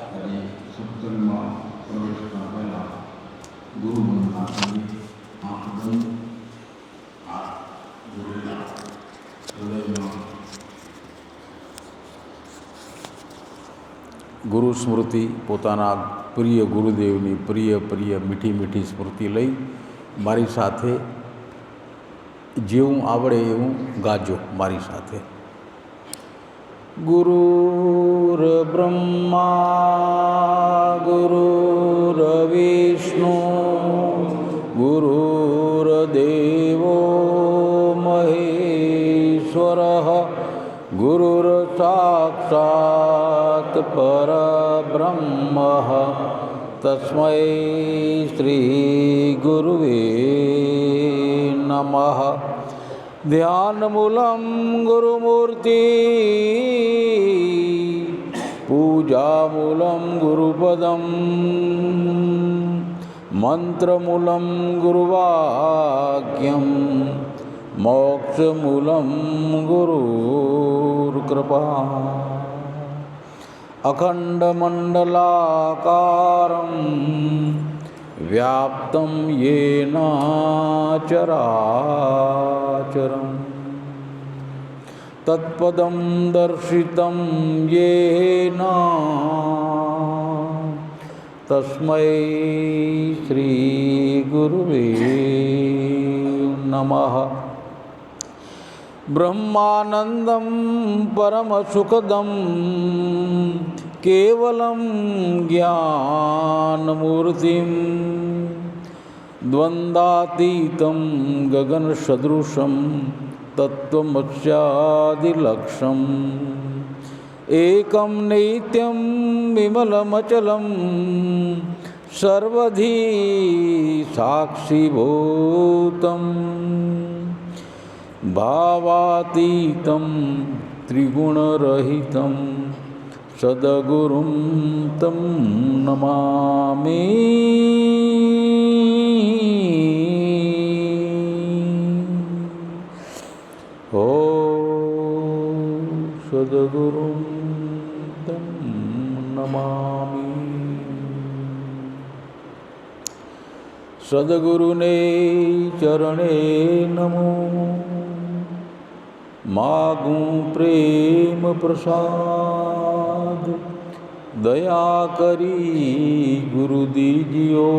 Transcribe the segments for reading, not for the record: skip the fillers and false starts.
આજે સત્સંગમાં પ્રવેશતા પહેલાં ગુરુ વંદના કરી આંખ બંધ હાથ જોડેલા હૃદયમાં ગુરુ સ્મૃતિ પોતાના પ્રિય ગુરુદેવની પ્રિય મીઠી મીઠી સ્મૃતિ લઈ મારી સાથે જેવું આવડે એવું ગાજો મારી સાથે. ગુરુર બ્રહ્મા ગુરુર વિષ્ણુ ગુરુર્દેવો મહેશ્વરઃ ગુરુર સાક્ષાત પરબ્રહ્મ તસ્મૈ શ્રી ગુરુવે નમઃ. ધ્યાનમૂલં ગુરુમૂર્તિ પૂજામૂલં ગુરુપદં મંત્રમૂલં ગુરુવાક્યં મોક્ષમૂલં ગુરુર્કૃપા. અખંડમંડલાકારં વ્યાપ્तं येन चराचरं तत्पदं दर्शितं येन तस्मै श्रीगुरुवे नमः. ब्रह्मानन्दं परमसुखदं केवलं ज्ञानमूर्तिं द्वन्द्वातीतं गगनसदृशं तत्त्वमस्यादिलक्ष्यम् एकं नित्यं विमलमचलं सर्वधी साक्षिभूतं भावातीतं त्रिगुणरहितं सद्गुरुं तं नमामि. ॐ सद्गुरुं तं नमामि. सद्गुरुने चरणे नमो मागूं प्रेम प्रसाद दया करी गुरु दीजियो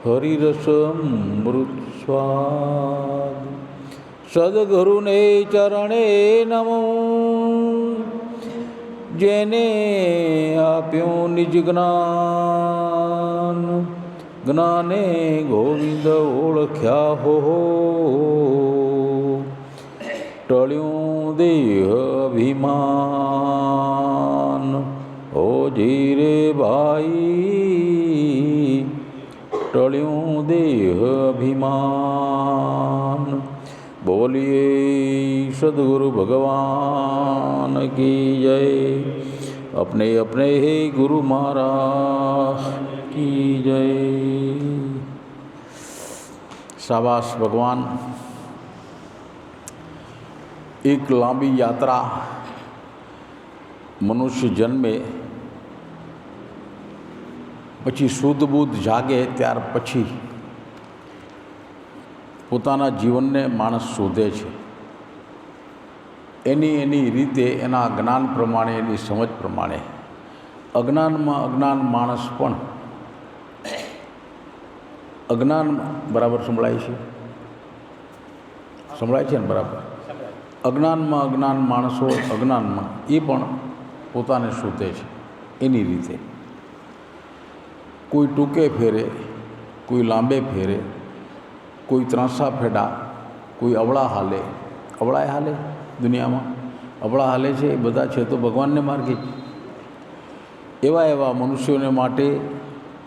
हरिरसमृत स्वाद. सद्गुरुने चरणे नमो जेने आप्यो निज ज्ञान ज्ञाने गोविंद ओळख्या हो टळ्યું દેહ અભિમાન ઓ જીરે ભાઈ ટળ્યું દેહ અભિમાન. બોલીએ સદગુરુ ભગવાન કી જય. अपने अपने हे गुरु महाराज की जय. शाबाश भगवान. एक लांबी यात्रा मनुष्य जन्मे પછી શુદ્ધ બુદ્ધ જાગે ત્યાર પછી પોતાના જીવનને માણસ શોધે છે. એની રીતે એના જ્ઞાન પ્રમાણે એની સમજ પ્રમાણે. અજ્ઞાનમાં અજ્ઞાન માણસ પણ અજ્ઞાન બરાબર સંભળાય છે ને બરાબર. અજ્ઞાનમાં અજ્ઞાન માણસો અજ્ઞાનમાં એ પણ પોતાને શોધે છે એની રીતે. કોઈ ટૂંકે ફેરે, કોઈ લાંબે ફેરે, કોઈ ત્રાંસા ફેડા, કોઈ અવળા હાલે. અવળાએ હાલે દુનિયામાં, અવળા હાલે છે એ બધા છે તો ભગવાનને માર્ગે. એવા મનુષ્યોને માટે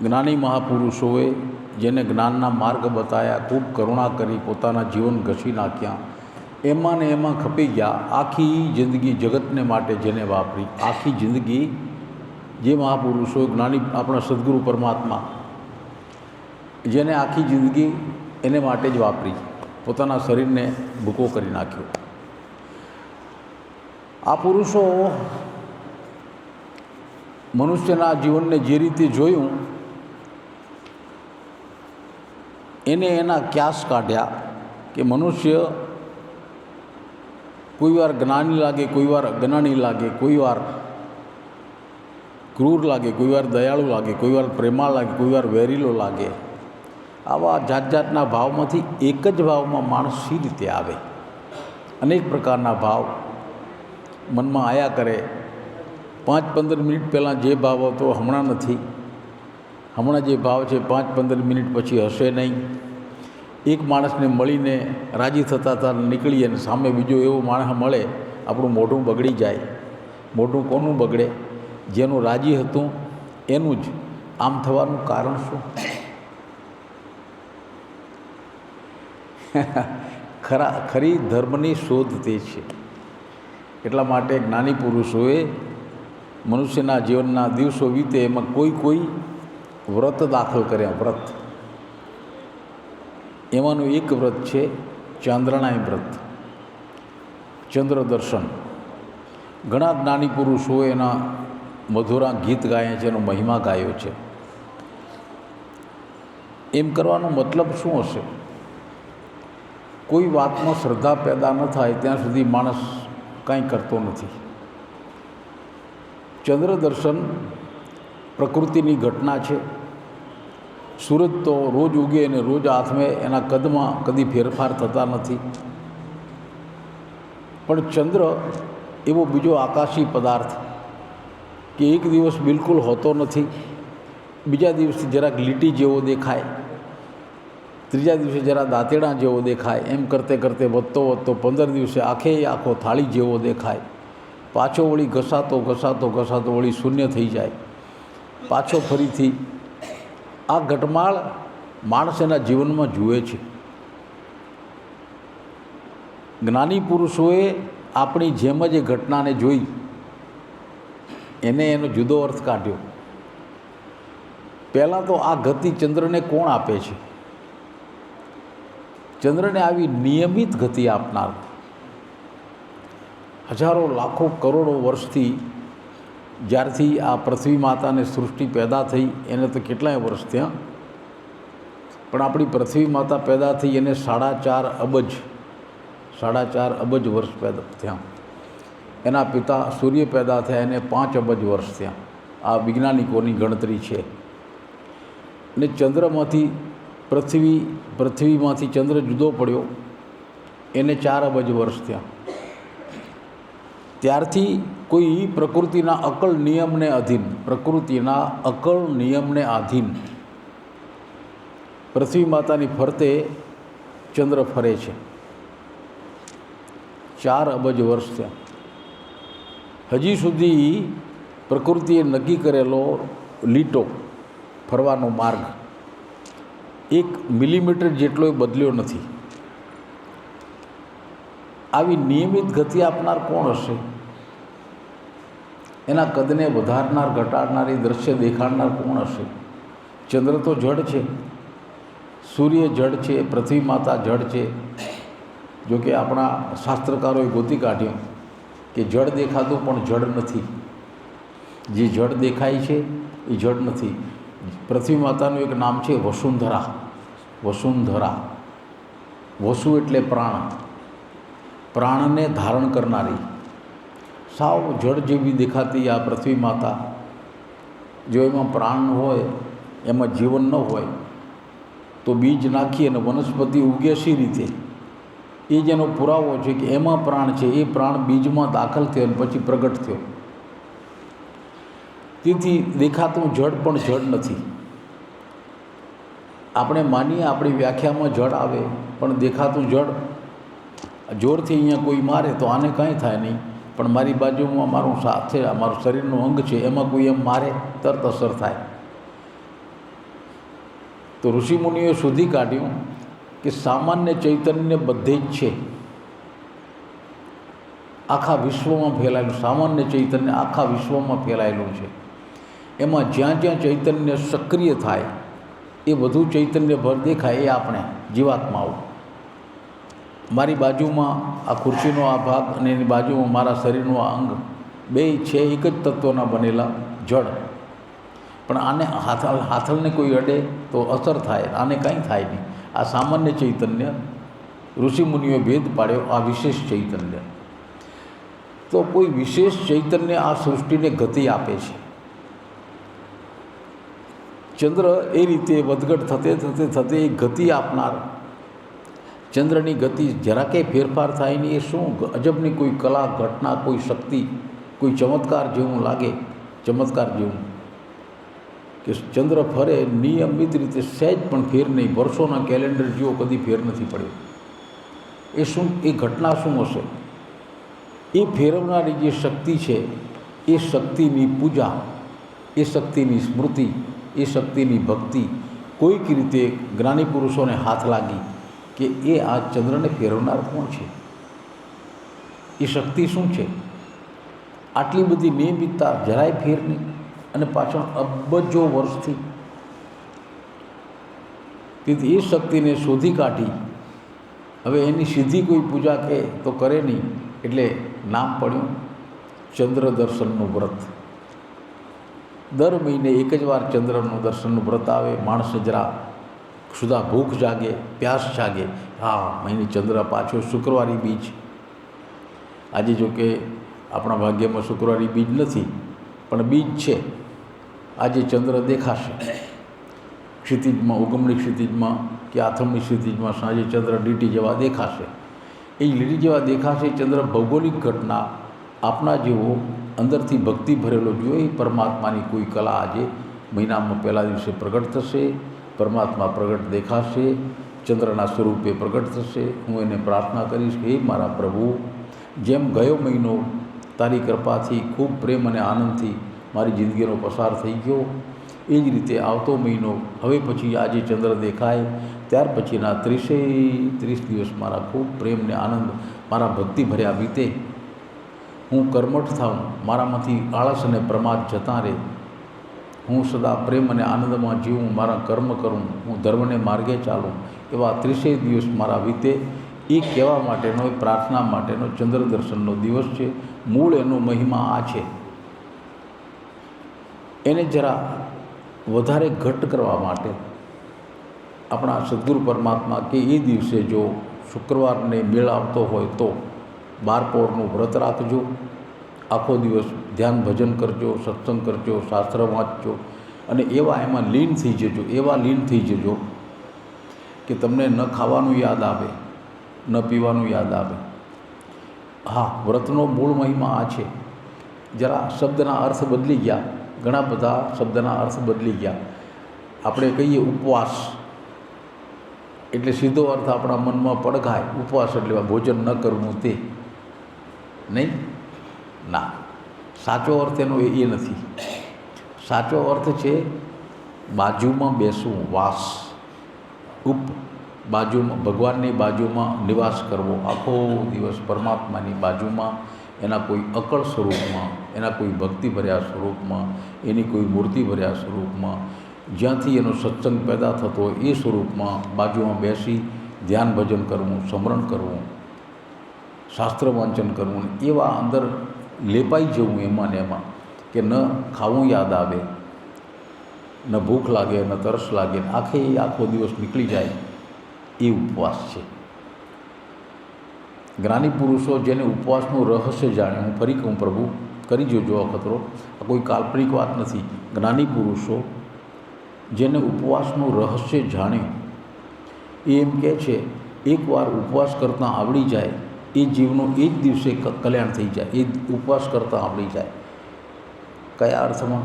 જ્ઞાની મહાપુરુષોએ જેને જ્ઞાનના માર્ગ બતાવ્યા, ખૂબ કરુણા કરી, પોતાના જીવન ઘસી નાખ્યા, એમાં ને એમાં ખપી ગયા. આખી જિંદગી જગતને માટે જેને વાપરી, આખી જિંદગી જે મહાપુરુષો જ્ઞાની આપણા સદગુરુ પરમાત્મા જેને આખી જિંદગી એને માટે જ વાપરી, પોતાના શરીરને ભૂકો કરી નાખ્યો. આ પુરુષો મનુષ્યના જીવનને જે રીતે જોયું એને એના ક્યાસ કાઢ્યા કે મનુષ્ય કોઈ વાર જ્ઞાની લાગે, કોઈ વાર અજ્ઞાની લાગે, કોઈ વાર ક્રૂર લાગે, કોઈ વાર દયાળુ લાગે, કોઈ વાર પ્રેમાળ લાગે, કોઈ વાર વેરીલો લાગે. આવા જાત જાતના ભાવમાંથી એક જ ભાવમાં માણસ સી રીતે આવે? અનેક પ્રકારના ભાવ મનમાં આયા કરે. 5-15 મિનિટ પહેલાં જે ભાવ હતો હમણાં નથી, હમણાં જે ભાવ છે 5-15 મિનિટ પછી હશે નહીં. એક માણસને મળીને રાજી થતા થતા નીકળીએ અને સામે બીજો એવો માણસ મળે, આપણું મોઢું બગડી જાય. મોઢું કોનું બગડે? જેનું રાજી હતું એનું જ. આમ થવાનું કારણ શું? ખરી ધર્મની શોધ તે છે. એટલા માટે જ્ઞાની પુરુષોએ મનુષ્યના જીવનના દિવસો વીતે એમાં કોઈ વ્રત દાખલ કર્યા. વ્રત એમાંનું એક વ્રત છે ચાંદ્રણાય વ્રત, ચંદ્ર દર્શન. ઘણા જ્ઞાની પુરુષોએ એના મધુરા ગીત ગાયા છે, એનો મહિમા ગાયો છે. એમ કરવાનો મતલબ શું હશે? કોઈ વાતમાં શ્રદ્ધા પેદા ન થાય ત્યાં સુધી માણસ કાંઈ કરતો નથી. ચંદ્ર દર્શન પ્રકૃતિની ઘટના છે. સૂરજ તો રોજ ઉગે અને રોજ આથમે, એના કદમાં કદી ફેરફાર થતા નથી. પણ ચંદ્ર એવો બીજો આકાશી પદાર્થ કે એક દિવસ બિલકુલ હોતો નથી, બીજા દિવસે જરાક લીટી જેવો દેખાય, ત્રીજા દિવસે જરા દાંતેડા જેવો દેખાય, એમ કરતે કરતે વધતો 15 દિવસે આખો થાળી જેવો દેખાય. પાછો વળી ઘસાતો વળી શૂન્ય થઈ જાય. પાછો ફરીથી આ ઘટમાળ માણસ એના જીવનમાં જુએ છે. જ્ઞાની પુરુષોએ આપણી જેમ જ એ ઘટનાને જોઈ, એનો જુદો અર્થ કાઢ્યો. પહેલાં તો આ ગતિ ચંદ્રને કોણ આપે છે? ચંદ્રને આવી નિયમિત ગતિ આપનાર, હજારો લાખો કરોડો વર્ષથી, જ્યારથી આ પૃથ્વી માતાને સૃષ્ટિ પેદા થઈ એને તો કેટલાય વર્ષ થયા, પણ આપણી પૃથ્વી માતા પેદા થઈ એને 4.5 અબજ વર્ષ પેદા થયા. એના પિતા સૂર્ય પેદા થયા એને 5 અબજ વર્ષ થયા. આ વૈજ્ઞાનિકોની ગણતરી છે. અને ચંદ્રમાંથી પૃથ્વીમાંથી ચંદ્ર જુદો પડ્યો એને 4 અબજ વર્ષ થયા. ત્યારથી કોઈ પ્રકૃતિના અકળ નિયમને આધીન પૃથ્વી માતાની ફરતે ચંદ્ર ફરે છે. 4 અબજ વર્ષ થયા. હજી સુધી પ્રકૃતિએ નક્કી કરેલો લીટો ફરવાનો માર્ગ 1 મિલીમીટર જેટલો બદલ્યો નથી. આવી નિયમિત ગતિ આપનાર કોણ હશે? એના કદને વધારનાર, ઘટાડનાર, એ દ્રશ્ય દેખાડનાર કોણ હશે? ચંદ્ર તો જડ છે, સૂર્ય જડ છે, પૃથ્વી માતા જડ છે. જોકે આપણા શાસ્ત્રકારોએ ગોતી કાઢ્યું કે જડ દેખાતું પણ જડ નથી. જે જડ દેખાય છે એ જડ નથી. પૃથ્વી માતાનું એક નામ છે વસુંધરા. વસુ એટલે પ્રાણ, પ્રાણને ધારણ કરનારી. સાવ જડ જેવી દેખાતી આ પૃથ્વી માતા, જો એમાં પ્રાણ હોય, એમાં જીવન ન હોય તો બીજ નાખી અને વનસ્પતિ ઉગે શી રીતે? એ જેનો પુરાવો છે કે એમાં પ્રાણ છે. એ પ્રાણ બીજમાં દાખલ થયો અને પછી પ્રગટ થયો. તેથી દેખાતું જડ પણ જડ નથી. આપણે માનીએ આપણી વ્યાખ્યામાં જડ આવે, પણ દેખાતું જડ જોરથી અહીંયા કોઈ મારે તો આને કાંઈ થાય નહીં, પણ મારી બાજુમાં મારું સાથે મારું શરીરનું અંગ છે એમાં કોઈ એમ મારે તરત અસર થાય. તો ઋષિમુનિઓએ શોધી કાઢ્યું કે સામાન્ય ચૈતન્ય બધે જ છે, આખા વિશ્વમાં ફેલાયેલું. સામાન્ય ચૈતન્ય આખા વિશ્વમાં ફેલાયેલું છે. એમાં જ્યાં જ્યાં ચૈતન્ય સક્રિય થાય એ વધુ ચૈતન્ય ભર દેખાય એ આપણે જીવાત્માઓ. મારી બાજુમાં આ ખુરશીનો આ ભાગ અને એની બાજુમાં મારા શરીરનું આ અંગ, બે છે એક જ તત્વના બનેલા જળ. પણ આને હાથલને કોઈ અડે તો અસર થાય, આને કાંઈ થાય નહીં. આ સામાન્ય ચૈતન્ય, ઋષિમુનિઓએ ભેદ પાડ્યો આ વિશેષ ચૈતન્ય. તો કોઈ વિશેષ ચૈતન્ય આ સૃષ્ટિને ગતિ આપે છે. ચંદ્ર એ રીતે વધઘટ થતે એ ગતિ આપનાર, ચંદ્રની ગતિ જરા કંઈ ફેરફાર થાય નહીં. એ શું અજબની કોઈ કલા, ઘટના, કોઈ શક્તિ, કોઈ ચમત્કાર જેવું લાગે. ચમત્કાર જેવું કે ચંદ્ર ફરે નિયમિત રીતે, સહેજ પણ ફેર નહીં. વર્ષોના કેલેન્ડર જેવો કદી ફેર નથી પડ્યો. એ શું, એ ઘટના શું હશે? એ ફેરવનારી જે શક્તિ છે, એ શક્તિની પૂજા, એ શક્તિની સ્મૃતિ, એ શક્તિની ભક્તિ કોઈક રીતે જ્ઞાની પુરુષોને હાથ લાગી કે એ આ ચંદ્રને ફેરવનાર કોણ છે, એ શક્તિ શું છે. આટલી બધી નિયમિતતા, જરાય ફેર નહીં, અને પાછળ અબજો વર્ષથી. તેથી એ શક્તિને શોધી કાઢી. હવે એની સીધી કોઈ પૂજા કહે તો કરે નહીં, એટલે નામ પડ્યું ચંદ્ર દર્શનનું વ્રત. દર મહિને એક જ વાર ચંદ્રનું દર્શનનું વ્રત આવે. માણસને જરા સુધા ભૂખ જાગે, પ્યાસ જાગે. હા, મહિને ચંદ્ર પાછો શુક્રવારી બીજ. આજે જો કે આપણા ભાગ્યમાં શુક્રવારી બીજ નથી, પણ બીજ છે. આજે ચંદ્ર દેખાશે ક્ષિતિજમાં, ઉગમણી ક્ષિતિજમાં કે આથમણી ક્ષિતિજમાં સાંજે ચંદ્ર લીટી જેવા દેખાશે. એ લીટી જેવા દેખાશે. ચંદ્ર ભૌગોલિક ઘટના આપણા જેવો અંદરથી ભક્તિ ભરેલો જોઈએ. પરમાત્માની કોઈ કલા આજે મહિનામાં પહેલા દિવસે પ્રગટ થશે. પરમાત્મા પ્રગટ દેખાશે, ચંદ્રના સ્વરૂપે પ્રગટ થશે. હું એને પ્રાર્થના કરીશ કે હે મારા પ્રભુ, જેમ ગયો મહિનો તારી કૃપાથી ખૂબ પ્રેમ અને આનંદથી મારી જિંદગીનો પસાર થઈ ગયો, એ જ રીતે આવતો મહિનો, હવે પછી આજે ચંદ્ર દેખાય ત્યાર પછીના 30 દિવસ મારા ખૂબ પ્રેમ ને આનંદ, મારા ભક્તિ ભર્યા વીતે. હું કર્મઠ થાઉં, મારામાંથી આળસ અને પ્રમાદ જતાં રહે. હું સદા પ્રેમ અને આનંદમાં જીવું, મારા કર્મ કરું, હું ધર્મને માર્ગે ચાલું. એવા 30 દિવસ મારા વીતે. એ કહેવા માટેનો, એ પ્રાર્થના માટેનો ચંદ્ર દર્શનનો દિવસ છે. મૂળ એનો મહિમા આ છે. એને જરા વધારે ઘટ કરવા માટે આપણા સદગુરુ પરમાત્મા કે એ દિવસે જો શુક્રવારને મેળ આવતો હોય તો 12 પહોરનું વ્રત રાખજો. આખો દિવસ ધ્યાન ભજન કરજો, સત્સંગ કરજો, શાસ્ત્ર વાંચજો, અને એવા એમાં લીન થઈ જજો. એવા લીન થઈ જજો કે તમને ન ખાવાનું યાદ આવે, ન પીવાનું યાદ આવે. હા, વ્રતનો મૂળ મહિમા આ છે. જરા શબ્દના અર્થ બદલી ગયા, ઘણા બધા શબ્દના અર્થ બદલી ગયા. આપણે કહીએ ઉપવાસ એટલે સીધો અર્થ આપણા મનમાં પડઘાય. ઉપવાસ એટલે ભોજન ન કરવું તે નહીં. ના, સાચો અર્થ એનો એ નથી. સાચો અર્થ છે બાજુમાં બેસવું, વાસ. ઉપ, બાજુમાં, ભગવાનની બાજુમાં નિવાસ કરવો. આખો દિવસ પરમાત્માની બાજુમાં, એના કોઈ અકળ સ્વરૂપમાં, એના કોઈ ભક્તિ ભર્યા સ્વરૂપમાં, એની કોઈ મૂર્તિ ભર્યા સ્વરૂપમાં, જ્યાંથી એનો સત્સંગ પેદા થતો હોય એ સ્વરૂપમાં બાજુમાં બેસી ધ્યાન ભજન કરવું, સ્મરણ કરવું, શાસ્ત્ર વાંચન કરવું. એવા અંદર લેપાઈ જવું એમાં ને એમાં કે ન ખાવું યાદ આવે, ન ભૂખ લાગે, ન તરસ લાગે, આખો દિવસ નીકળી જાય. એ ઉપવાસ છે. જ્ઞાની પુરુષો જેને ઉપવાસનું રહસ્ય જાણે, હું ફરી કહું પ્રભુ કરી જોજો અખતરો, આ કોઈ કાલ્પનિક વાત નથી. જ્ઞાની પુરુષો જેને ઉપવાસનું રહસ્ય જાણ્યું એ એમ કહે છે એકવાર ઉપવાસ કરતાં આવડી જાય એ જીવનું એ જ દિવસે કલ્યાણ થઈ જાય. એ ઉપવાસ કરતાં આવડી જાય. કયા અર્થમાં?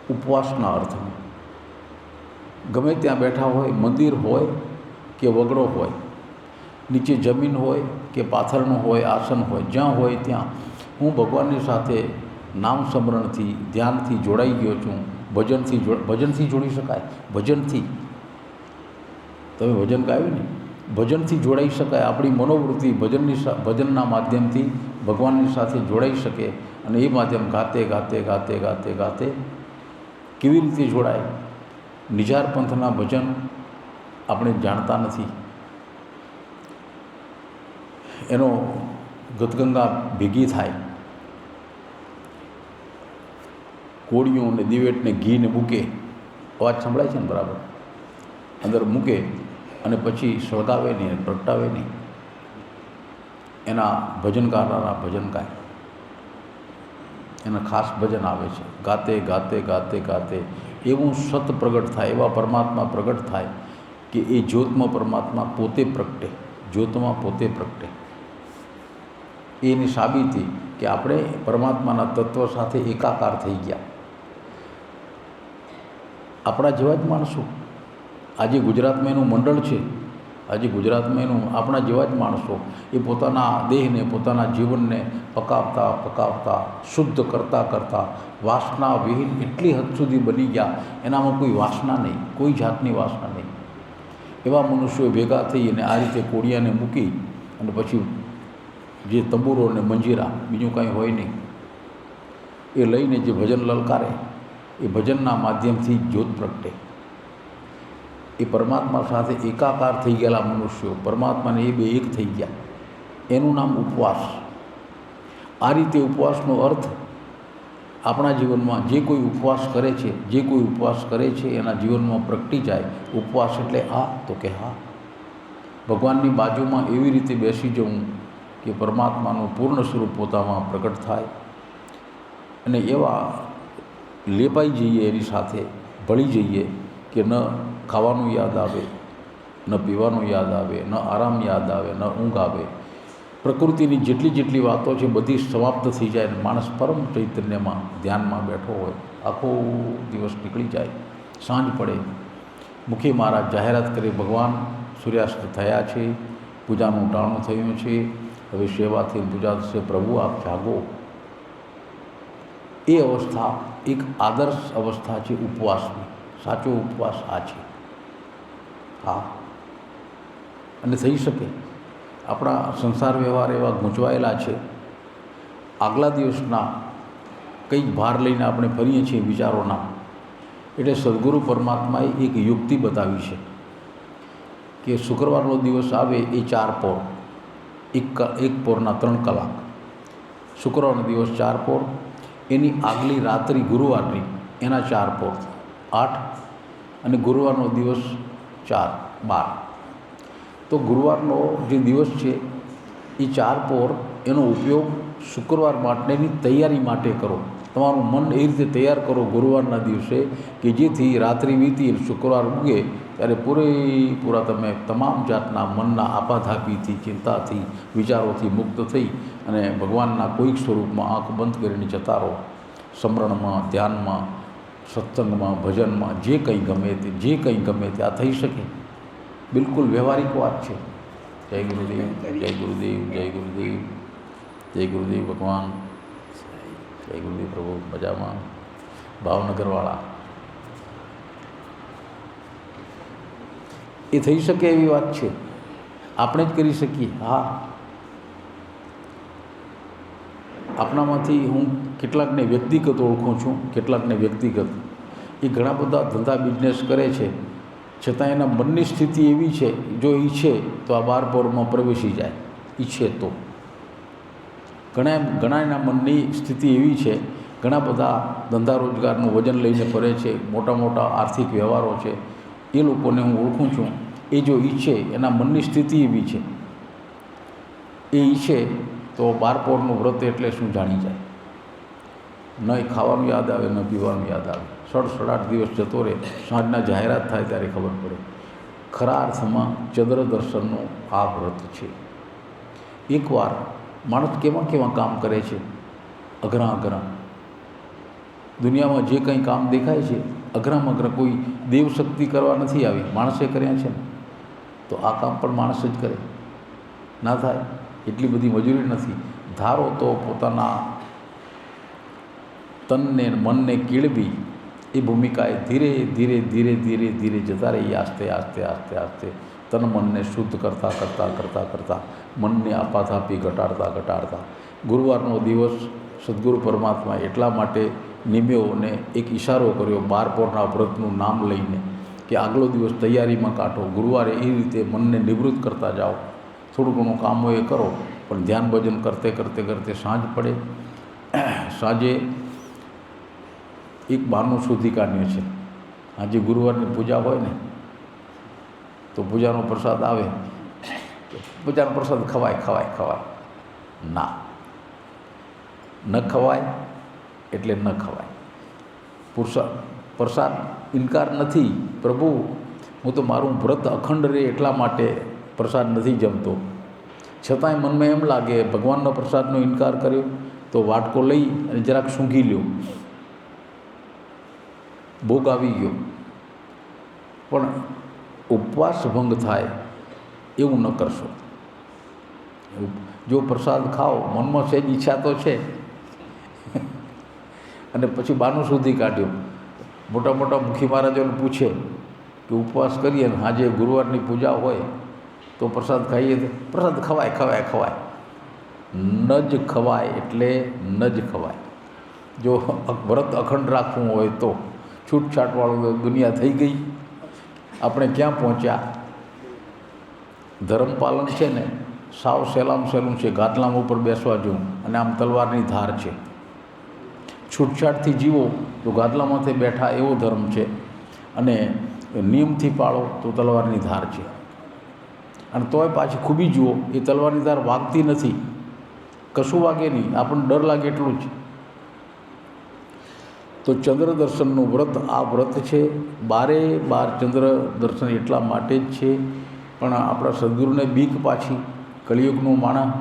ઉપવાસના અર્થમાં. ગમે ત્યાં બેઠા હોય, મંદિર હોય કે વગડો હોય, નીચે જમીન હોય કે પાથરનું હોય, આસન હોય, જ્યાં હોય ત્યાં હું ભગવાનની સાથે નામ સ્મરણથી, ધ્યાનથી જોડાઈ ગયો છું. ભજનથી જોડી શકાય. ભજનથી તમે ભજન ગાયું ને, ભજનથી જોડાઈ શકાય. આપણી મનોવૃત્તિ ભજનના માધ્યમથી ભગવાનની સાથે જોડાઈ શકે. અને એ માધ્યમ ગાતે ગાતે ગાતે ગાતે ગાતે કેવી રીતે જોડાય? નિજાર પંથના ભજન આપણે જાણતા નથી. એનો ગતગંગા ભેગી થાય કોળીઓ અને દિવેટને ઘીને મૂકે, અવાજ સંભળાય છે ને બરાબર, અંદર મૂકે અને પછી સળગાવે નહીં, પ્રગટાવે નહીં. એના ભજન ગાનારા ભજન ગાય, એના ખાસ ભજન આવે છે, ગાતે ગાતે ગાતે ગાતે એવું સત પ્રગટ થાય, એવા પરમાત્મા પ્રગટ થાય કે એ જ્યોતમાં પરમાત્મા પોતે પ્રગટે, જ્યોતમાં પોતે પ્રગટે. એની સાબિતી કે આપણે પરમાત્માના તત્વ સાથે એકાકાર થઈ ગયા. આપણા જેવા જ માણસો આજે ગુજરાતમાં એનું મંડળ છે, આજે ગુજરાતમાં એનું આપણા જેવા જ માણસો એ પોતાના દેહને, પોતાના જીવનને પકાવતા પકાવતા શુદ્ધ કરતાં કરતાં વાસના વિહીન એટલી હદ સુધી બની ગયા, એનામાં કોઈ વાસના નહીં, કોઈ જાતની વાસના નહીં. એવા મનુષ્યો ભેગા થઈ અને આ રીતે કોળિયાને મૂકી અને પછી જે તંબુરો અને મંજીરા, બીજું કાંઈ હોય નહીં, એ લઈને જે ભજન લલકારે, એ ભજનના માધ્યમથી જ્યોત પ્રગટે. એ પરમાત્મા સાથે એકાકાર થઈ ગયેલા મનુષ્યો, પરમાત્માને એ બે એક થઈ ગયા, એનું નામ ઉપવાસ. આ રીતે ઉપવાસનો અર્થ આપણા જીવનમાં જે કોઈ ઉપવાસ કરે છે, જે કોઈ ઉપવાસ કરે છે એના જીવનમાં પ્રગટી જાય. ઉપવાસ એટલે આ, તો કે હા, ભગવાનની બાજુમાં એવી રીતે બેસી જવું કે પરમાત્માનું પૂર્ણ સ્વરૂપ પોતામાં પ્રગટ થાય અને એવા લેપાઈ જઈએ, એની સાથે ભળી જઈએ કે ન ખાવાનું યાદ આવે, ન પીવાનું યાદ આવે, ન આરામ યાદ આવે, ન ઊંઘ આવે. પ્રકૃતિની જેટલી જેટલી વાતો છે બધી સમાપ્ત થઈ જાય અને માણસ પરમ ચૈતન્યમાં ધ્યાનમાં બેઠો હોય, આખો દિવસ નીકળી જાય. સાંજ પડે, મુખી મહારાજ જાહેરાત કરી, ભગવાન સૂર્યાસ્ત થયા છે, પૂજાનું ટાણું થયું છે, હવે સેવાથી પૂજા થશે, પ્રભુ આપ જાગો. એ અવસ્થા એક આદર્શ અવસ્થા છે ઉપવાસની. સાચો ઉપવાસ આ છે. હા, અને થઈ શકે. આપણા સંસાર વ્યવહાર એવા ગૂંચવાયેલા છે, આગલા દિવસના કંઈક ભાર લઈને આપણે ફરીએ છીએ વિચારોના. એટલે સદગુરુ પરમાત્માએ એક યુક્તિ બતાવી છે કે શુક્રવારનો દિવસ આવે એ 4 પોર, એક પોરના 3 કલાક. શુક્રવારનો દિવસ 4 પોર, એની આગલી રાત્રિ ગુરુવારની એના 4 પોર 8, અને ગુરુવારનો દિવસ 4 12. તો ગુરુવારનો જે દિવસ છે એ 4 પોર, એનો ઉપયોગ શુક્રવાર માટેની તૈયારી માટે કરો. તમારું મન એ રીતે તૈયાર કરો ગુરુવારના દિવસે કે જેથી રાત્રિ વીતી શુક્રવાર ઉગે ત્યારે પૂરેપૂરા તમે તમામ જાતના મનના આપાધાપીથી, ચિંતાથી, વિચારોથી મુક્ત થઈ અને ભગવાનના કોઈક સ્વરૂપમાં આંખ બંધ કરીને જતા રહો. સ્મરણમાં, ધ્યાનમાં, સત્સંગમાં, ભજનમાં, જે કંઈ ગમે તે, જે કંઈ ગમે તે આ થઈ શકે. બિલકુલ વ્યવહારિક વાત છે. જય ગુરુદેવ, જય ગુરુદેવ, જય ગુરુદેવ, જય ગુરુદેવ ભગવાન, જય ગુરુદેવ પ્રભુ. મજામાં ભાવનગરવાળા, એ થઈ શકે એવી વાત છે, આપણે જ કરી શકીએ. હા, આપણામાંથી હું કેટલાકને વ્યક્તિગત ઓળખું છું, કેટલાકને વ્યક્તિગત. એ ઘણા બધા ધંધા બિઝનેસ કરે છે, છતાં એના મનની સ્થિતિ એવી છે, જો ઈચ્છે તો આ 12 પોરમાં પ્રવેશી જાય, ઈચ્છે તો. ઘણા એના મનની સ્થિતિ એવી છે, ઘણા બધા ધંધા રોજગારનું વજન લઈને ફરે છે, મોટા મોટા આર્થિક વ્યવહારો છે, એ લોકોને હું ઓળખું છું. એ જો ઈચ્છે, એના મનની સ્થિતિ એવી છે, એ ઈચ્છે તો 12 પોરનું વ્રત એટલે શું જાણી જાય. ન ખાવાનું યાદ આવે, ન પીવાનું યાદ આવે, 6-8 દિવસ જતો રહે, સાંજના જાહેરાત થાય ત્યારે ખબર પડે. ખરા અર્થમાં ચંદ્ર દર્શનનું આ વ્રત છે. એકવાર માણસ કેવા કેવા કામ કરે છે, અઘરા અઘરા. દુનિયામાં જે કંઈ કામ દેખાય છે અઘરામાં અઘરા, કોઈ દેવશક્તિ કરવા નથી આવી, માણસે કર્યા છે ને. તો આ કામ પણ માણસ જ કરે, ના થાય એટલી બધી મજૂરી નથી. ધારો તો પોતાના તનને મનને કેળવી એ ભૂમિકાએ ધીરે ધીરે ધીરે ધીરે ધીરે જતા રહીએ. આસ્તે આસ્તે આસ્તે આસ્તે તન મનને શુદ્ધ કરતાં કરતાં કરતાં કરતાં મનને આપાધાપી ઘટાડતા ઘટાડતા ગુરુવારનો દિવસ સદગુરુ પરમાત્મા એટલા માટે નિમ્યો અને એક ઈશારો કર્યો 12 પોરના વ્રતનું નામ લઈને કે આગલો દિવસ તૈયારીમાં કાઢો. ગુરુવારે એ રીતે મનને નિવૃત્ત કરતા જાઓ. થોડું ઘણું કામ હોય એ કરો, પણ ધ્યાન ભજન કરતે કરતે કરતે સાંજ પડે. સાંજે એક બહાનું શોધી કાઢ્યું છે. આજે ગુરુવારની પૂજા હોય ને તો પૂજાનો પ્રસાદ આવે, પૂજાનો પ્રસાદ ખવાય. ના, ન ખવાય એટલે ન ખવાય. પ્રસાદ ઇનકાર નથી. પ્રભુ, હું તો મારું વ્રત અખંડ રહે એટલા માટે પ્રસાદ નથી જમતો, છતાંય મનમાં એમ લાગે ભગવાનનો પ્રસાદનો ઇનકાર કર્યો તો વાટકો લઈ અને જરાક સૂંઘી લ્યો, ભોગ આવી ગયો. પણ ઉપવાસ ભંગ થાય એવું ન કરશો. જો પ્રસાદ ખાઓ, મનમાં સહેજ ઈચ્છા તો છે અને પછી બાનું સુધી કાઢ્યો. મોટા મોટા મુખી મહારાજોને પૂછે કે ઉપવાસ કરીએ ને આજે ગુરુવારની પૂજા હોય તો પ્રસાદ ખાઈએ, તો પ્રસાદ ખવાય. ન જ ખવાય એટલે ન જ ખવાય. જો વ્રત અખંડ રાખવું હોય તો છૂટછાટવાળું દુનિયા થઈ ગઈ. આપણે ક્યાં પહોંચ્યા? ધર્મપાલન છે ને સાવ સહેલું છે. ગાદલામ ઉપર બેસવા જવું અને આમ તલવારની ધાર છે. છૂટછાટથી જીવો તો ગાદલામાંથી બેઠા એવો ધર્મ છે, અને નિયમથી પાળો તો તલવારની ધાર છે. અને તોય પાછી ખૂબી જુઓ, એ તલવારની ધાર વાગતી નથી, કશું વાગે નહીં, આપણને ડર લાગે એટલું જ. તો ચંદ્ર દર્શનનું વ્રત આ વ્રત છે. 12 ચંદ્ર દર્શન એટલા માટે જ છે. પણ આપણા સદગુરુને બીક પાછી, કળિયુગનું માણસ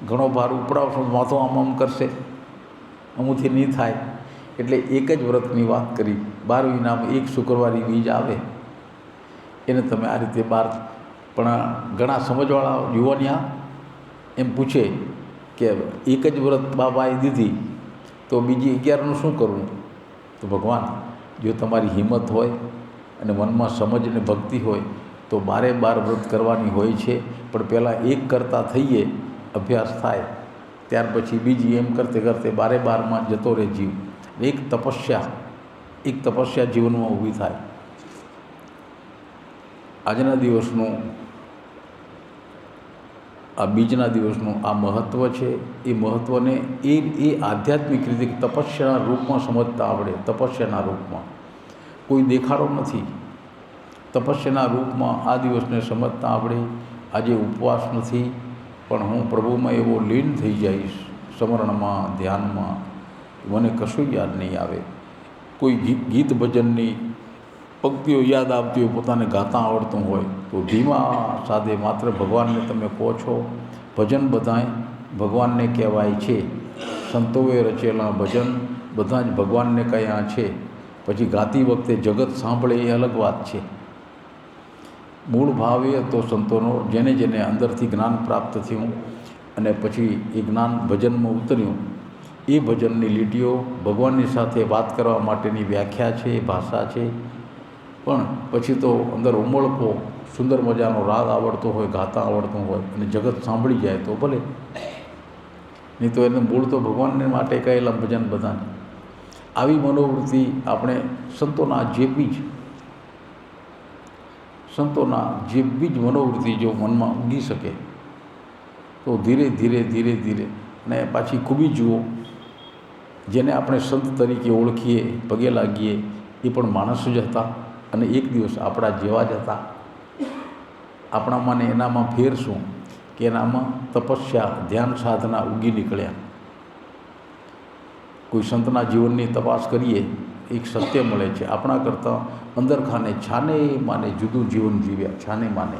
ઘણો ભાર ઉપડાવશો માથો આમ કરશે, અમુથી નહીં થાય, એટલે એક જ વ્રતની વાત કરી. 12 મહિનામાં એક શુક્રવારી બીજ આવે એને તમે આ રીતે 12. પણ ઘણા સમજવાળા યુવાનિયા એમ પૂછે કે એક જ વ્રત બાબાએ દીધી તો બીજી 11નું શું કરવું? તો ભગવાન, જો તમારી હિંમત હોય અને મનમાં સમજ અને ભક્તિ હોય તો 12 વ્રત કરવાની હોય છે. પણ પહેલાં એક કરતા થઈએ, અભ્યાસ થાય, ત્યાર પછી બીજી, એમ કરતે 12 જતો રહે જીવ. એક તપસ્યા જીવનમાં ઊભી થાય. આજના દિવસનું, આ બીજના દિવસનું આ મહત્ત્વ છે. એ મહત્ત્વને એ આધ્યાત્મિક રીતે તપસ્યાના રૂપમાં સમજતા આવડે. તપસ્યાના રૂપમાં કોઈ દેખાડો નથી, તપસ્યાના રૂપમાં આ દિવસને સમજતા આવડે. આજે ઉપવાસ નથી, પણ હું પ્રભુમાં એવો લીન થઈ જઈશ, સ્મરણમાં, ધ્યાનમાં, મને કશું યાદ નહીં આવે. કોઈ ગીત ભજનની પંક્તિઓ યાદ આવતી હોય, પોતાને ગાતા આવડતું હોય તો ધીમા સાદે માત્ર ભગવાનને તમે કહો છો. ભજન બધાય ભગવાનને કહેવાય છે. સંતોએ રચેલા ભજન બધા જ ભગવાનને કયા છે. પછી ગાતી વખતે જગત સાંભળે એ અલગ વાત છે. મૂળ ભાવ એ હતો સંતોનો, જેને અંદરથી જ્ઞાન પ્રાપ્ત થયું અને પછી એ જ્ઞાન ભજનમાં ઉતર્યું. એ ભજનની લીટીઓ ભગવાનની સાથે વાત કરવા માટેની વ્યાખ્યા છે, ભાષા છે. પણ પછી તો અંદર ઉમળકો, સુંદર મજાનો રાગ આવડતો હોય, ગાતા આવડતું હોય અને જગત સાંભળી જાય તો ભલે, નહીં તો એને મૂળ તો ભગવાનને માટે કહેલા ભજન બધા. આવી મનોવૃત્તિ આપણે સંતોના જે બી જ મનોવૃત્તિ જો મનમાં ઉગી શકે તો ધીરે ધીરે અને પાછી ખૂબી જુઓ. જેને આપણે સંત તરીકે ઓળખીએ, પગે લાગીએ, એ પણ માણસ જ હતા અને એક દિવસ આપણા જેવા જ હતા. આપણામાં ને એનામાં ફેર શું કે એનામાં તપસ્યા, ધ્યાન, સાધના ઉગી નીકળ્યા. કોઈ સંતના જીવનની તપાસ કરીએ, એક સત્ય મળે છે, આપણા કરતાં અંદર ખાને છાને માને જુદું જીવન જીવ્યા. છાને માને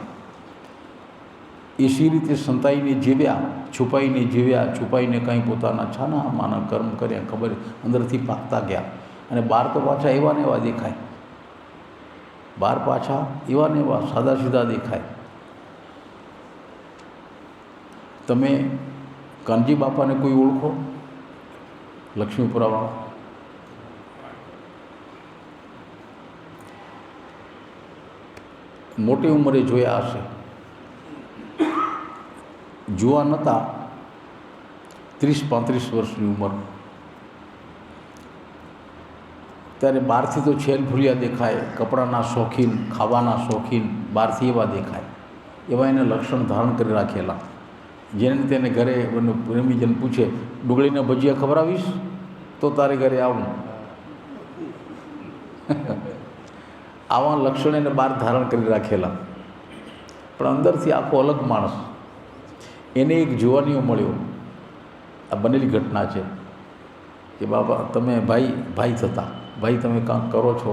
એસી રીતે સંતાઈને જીવ્યા, છુપાઈને જીવ્યા, છુપાઈને કંઈ પોતાના છાના માના કર્મ કર્યા, ખબર અંદરથી પાકતા ગયા. અને બહાર તો પાછા એવા ને એવા દેખાય. બહાર પાછા એવા ને એવા સાદા સીધા દેખાય. તમે કાનજી બાપાને કોઈ ઓળખો? લક્ષ્મીપુરાવાળા. મોટી ઉંમરે જોયા હશે. જોવા નહોતા, 30-35 વર્ષની ઉંમર. ત્યારે બહારથી તો છેલ ફૂલિયા દેખાય, કપડાના શોખીન, ખાવાના શોખીન, બહારથી એવા દેખાય. એવા એને લક્ષણ ધારણ કરી રાખેલા. જેને તેને ઘરે પ્રેમીજન પૂછે, ડુંગળીના ભજીયા ખવડાવીશ તો તારે ઘરે આવું. આવા લક્ષણ એને બહાર ધારણ કરી રાખેલા, પણ અંદરથી આખો અલગ માણસ. એને એક જુવાનીઓ મળ્યો, આ બનેલી ઘટના છે કે બાબા તમે ભાઈ થતા, ભાઈ તમે કાંઈક કરો છો?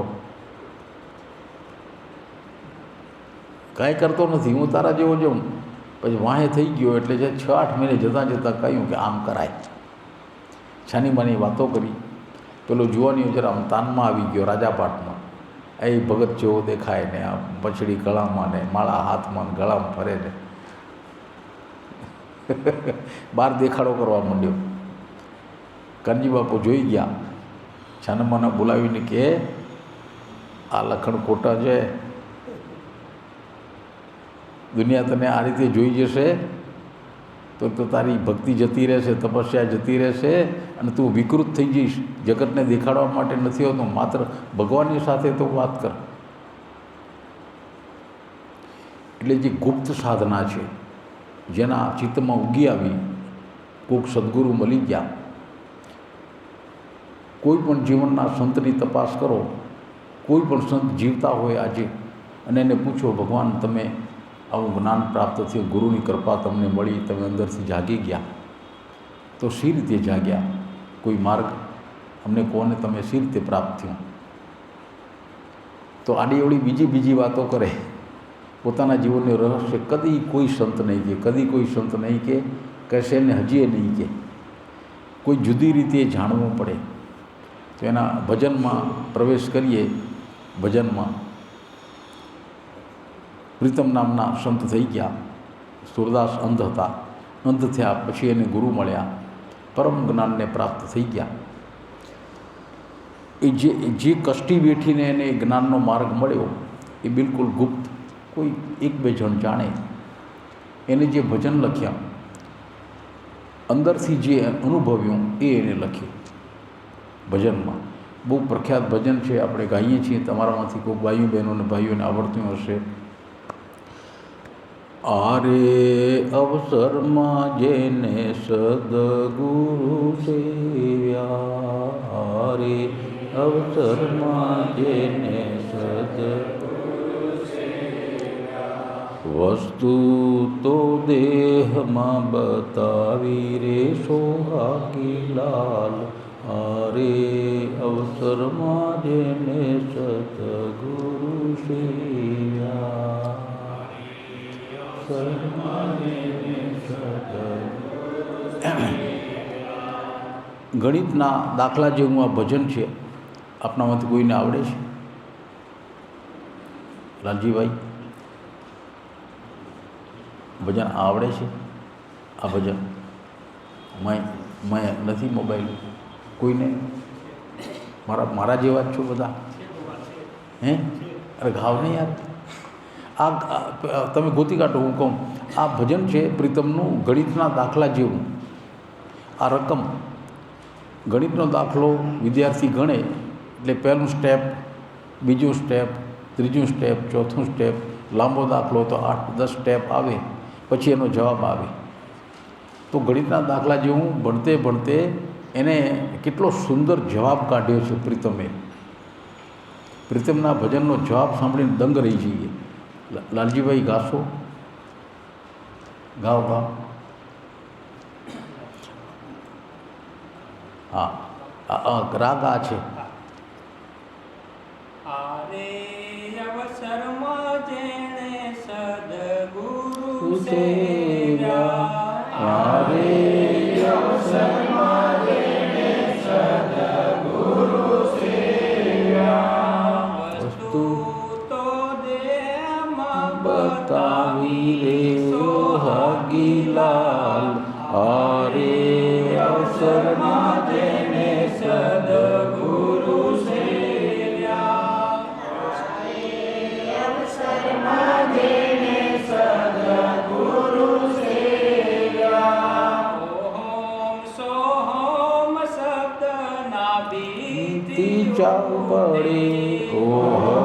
કાંઈ કરતો નથી, હું તારા જેવો જાઉં. પછી વાહે થઈ ગયો એટલે જે 6-8 મહિને જતાં કહ્યું કે આમ કરાય. છાની માની વાતો કરી. પેલો જુવાનીઓ જરા આમ તાનમાં આવી ગયો, રાજાપાટમાં. એ ભગત જેવો દેખાય ને, આ પછડી ગળામાં ને માળા હાથમાં ને ગળામાં ફરે ને બહાર દેખાડો કરવા માંડ્યો. કાનજી બાપુ જોઈ ગયા, છાનમાને બોલાવીને કે આ લખણ ખોટા છે, દુનિયા તને આ રીતે જોઈ જશે તો તારી ભક્તિ જતી રહેશે, તપસ્યા જતી રહેશે અને તું વિકૃત થઈ જઈશ. જગતને દેખાડવા માટે નથી હોતું, માત્ર ભગવાનની સાથે તો વાત કર. એટલે જે ગુપ્ત સાધના છે, જેના ચિત્તમાં ઉગી આવી, કોઈક સદગુરુ મળી ગયા. કોઈ પણ જીવનના સંતની તપાસ કરો, કોઈ પણ સંત જીવતા હોય આજે અને એને પૂછો ભગવાન તમે આવું જ્ઞાન પ્રાપ્ત થયું, ગુરુની કૃપા તમને મળી, તમે અંદરથી જાગી ગયા, તો શી રીતે જાગ્યા? કોઈ માર્ગ અમને કોને તમે શી રીતે પ્રાપ્ત થયું? તો આડી એવડી બીજી વાતો કરે. પોતાના જીવનનું રહસ્ય કદી કોઈ સંત નહીં કે, કદી કોઈ સંત નહીં કે, કહેશે ને હજીએ નહીં કે. કોઈ જુદી રીતે જાણવું પડે. તો એના ભજનમાં પ્રવેશ કરીએ. ભજનમાં પ્રીતમ નામના સંત થઈ ગયા. સુરદાસ અંધ હતા, અંધ થયા પછી એને ગુરુ મળ્યા, પરમ જ્ઞાનને પ્રાપ્ત થઈ ગયા. એ જે કષ્ટી બેઠીને એને જ્ઞાનનો માર્ગ મળ્યો એ બિલકુલ ગુપ્ત, કોઈ 1-2 જણ જાણે. એને જે ભજન લખ્યા, અંદરથી જે અનુભવ્યું એ એને લખ્યું ભજનમાં. બહુ પ્રખ્યાત ભજન છે, આપણે ગાઈએ છીએ. તમારામાંથી કોઈ ભાઈઓ બહેનોને ભાઈઓને આવડતું હશે. આરે અવસરમાં જેને સદગુરુ સેવ્યા, આરે અવસરમાં જેને સદગુરુ સેવ્યા, વસ્તુ તો દેહમાં બતાવી રે સોહાગી લાલ, આરે અવસરમાં જેને સદગુરુ સેવ્યા. ગણિતના દાખલા જેવું આ ભજન છે. આપણામાંથી કોઈને આવડે છે? લાલજીભાઈ, ભજન આવડે છે? આ ભજન મેં નથી મોબાઈલ કોઈને? મારા જેવા જ છો બધા? હે? અરે ઘાવ નહીં યાર. આ તમે ગોતી કાઢો. હું કહું, આ ભજન છે પ્રીતમનું ગણિતના દાખલા જેવું. આ રકમ ગણિતનો દાખલો વિદ્યાર્થી ગણે એટલે પહેલું સ્ટેપ, બીજું સ્ટેપ, ત્રીજું સ્ટેપ, ચોથું સ્ટેપ, લાંબો દાખલો તો 8-10 સ્ટેપ આવે, પછી એનો જવાબ આવે. તો ગણિતના દાખલા જેવું ભણતે ભણતે એને કેટલો સુંદર જવાબ કાઢ્યો છે પ્રીતમે. પ્રીતમના ભજનનો જવાબ સાંભળીને દંગ રહી જઈએ. લાલજીભાઈ ગાશો? ગાઓ. હા, રાગ આ છે. આરે અવસરમાં જેણે સદગુરુ સેવ્યા, આરે અવસરમાં જેણે સદગુરુ સેવ્યા, વસ્તુ તો દેહમાં બતાવી રે સોહાગી લાલ, આરે અવસરમાં જેને સદગુરુ સેવ્યા, અવસરમાં જેણે સદગુરુ સેવ્યા. ઓમ સોહમ શબ્દના બીતી જાવ પડે. ઓહો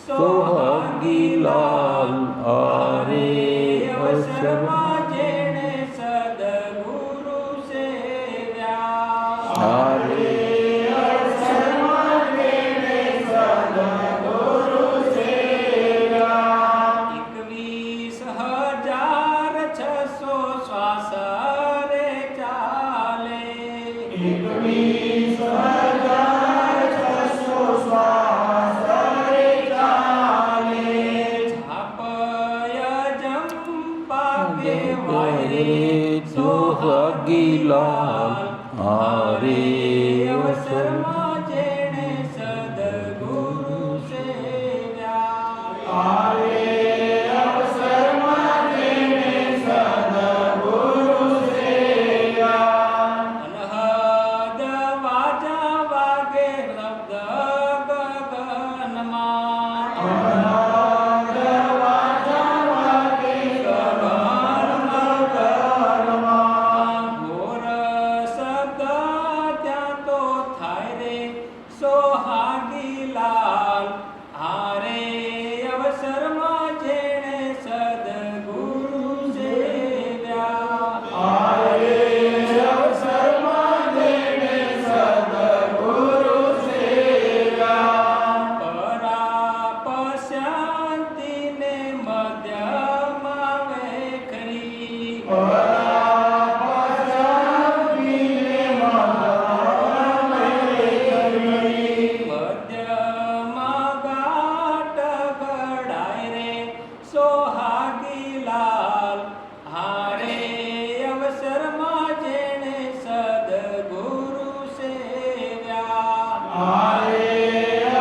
સોહાગી લાલ. લાલ આરે અવસરમાં જેણે સદગુરુ સેવ્યા. આરે અવસરમાં જેણે સદગુરુ સેવ્યા. 21,600 શ્વાસ રે ચાલે. 21,600 શ્વાસ રે ચાલે. ઝાપય જંપા કહેવાય રે સોહાગી લાલ આરે અવસરમાં જેણે સદગુરુ સેવ્યા. અવસરમાં જેણે સદગુરુ સેવ્યા. અનહદ વાજા વાગે શબ્દ ગગનમાં. અનહદ વાજા વાગે ગગનમાં. ઘોર શબ્દ ત્યાં તો થાય રે સોહાગી લાલ. હારે અવસરમાં જેણે સદગુરુ સેવ્યા. અવસરમાં જેણે સદગુરુ સેવ્યા. પરાપ શાંતિને મધ્યમાં વેખરી. પરાપ શાંતિને મધ્યમાં વેખરી. મધ્યમાં ગાટ ગળાય રે સોહાગી લાલ. હારે અવસરમાં જેણે સદગુરુ સેવ્યા.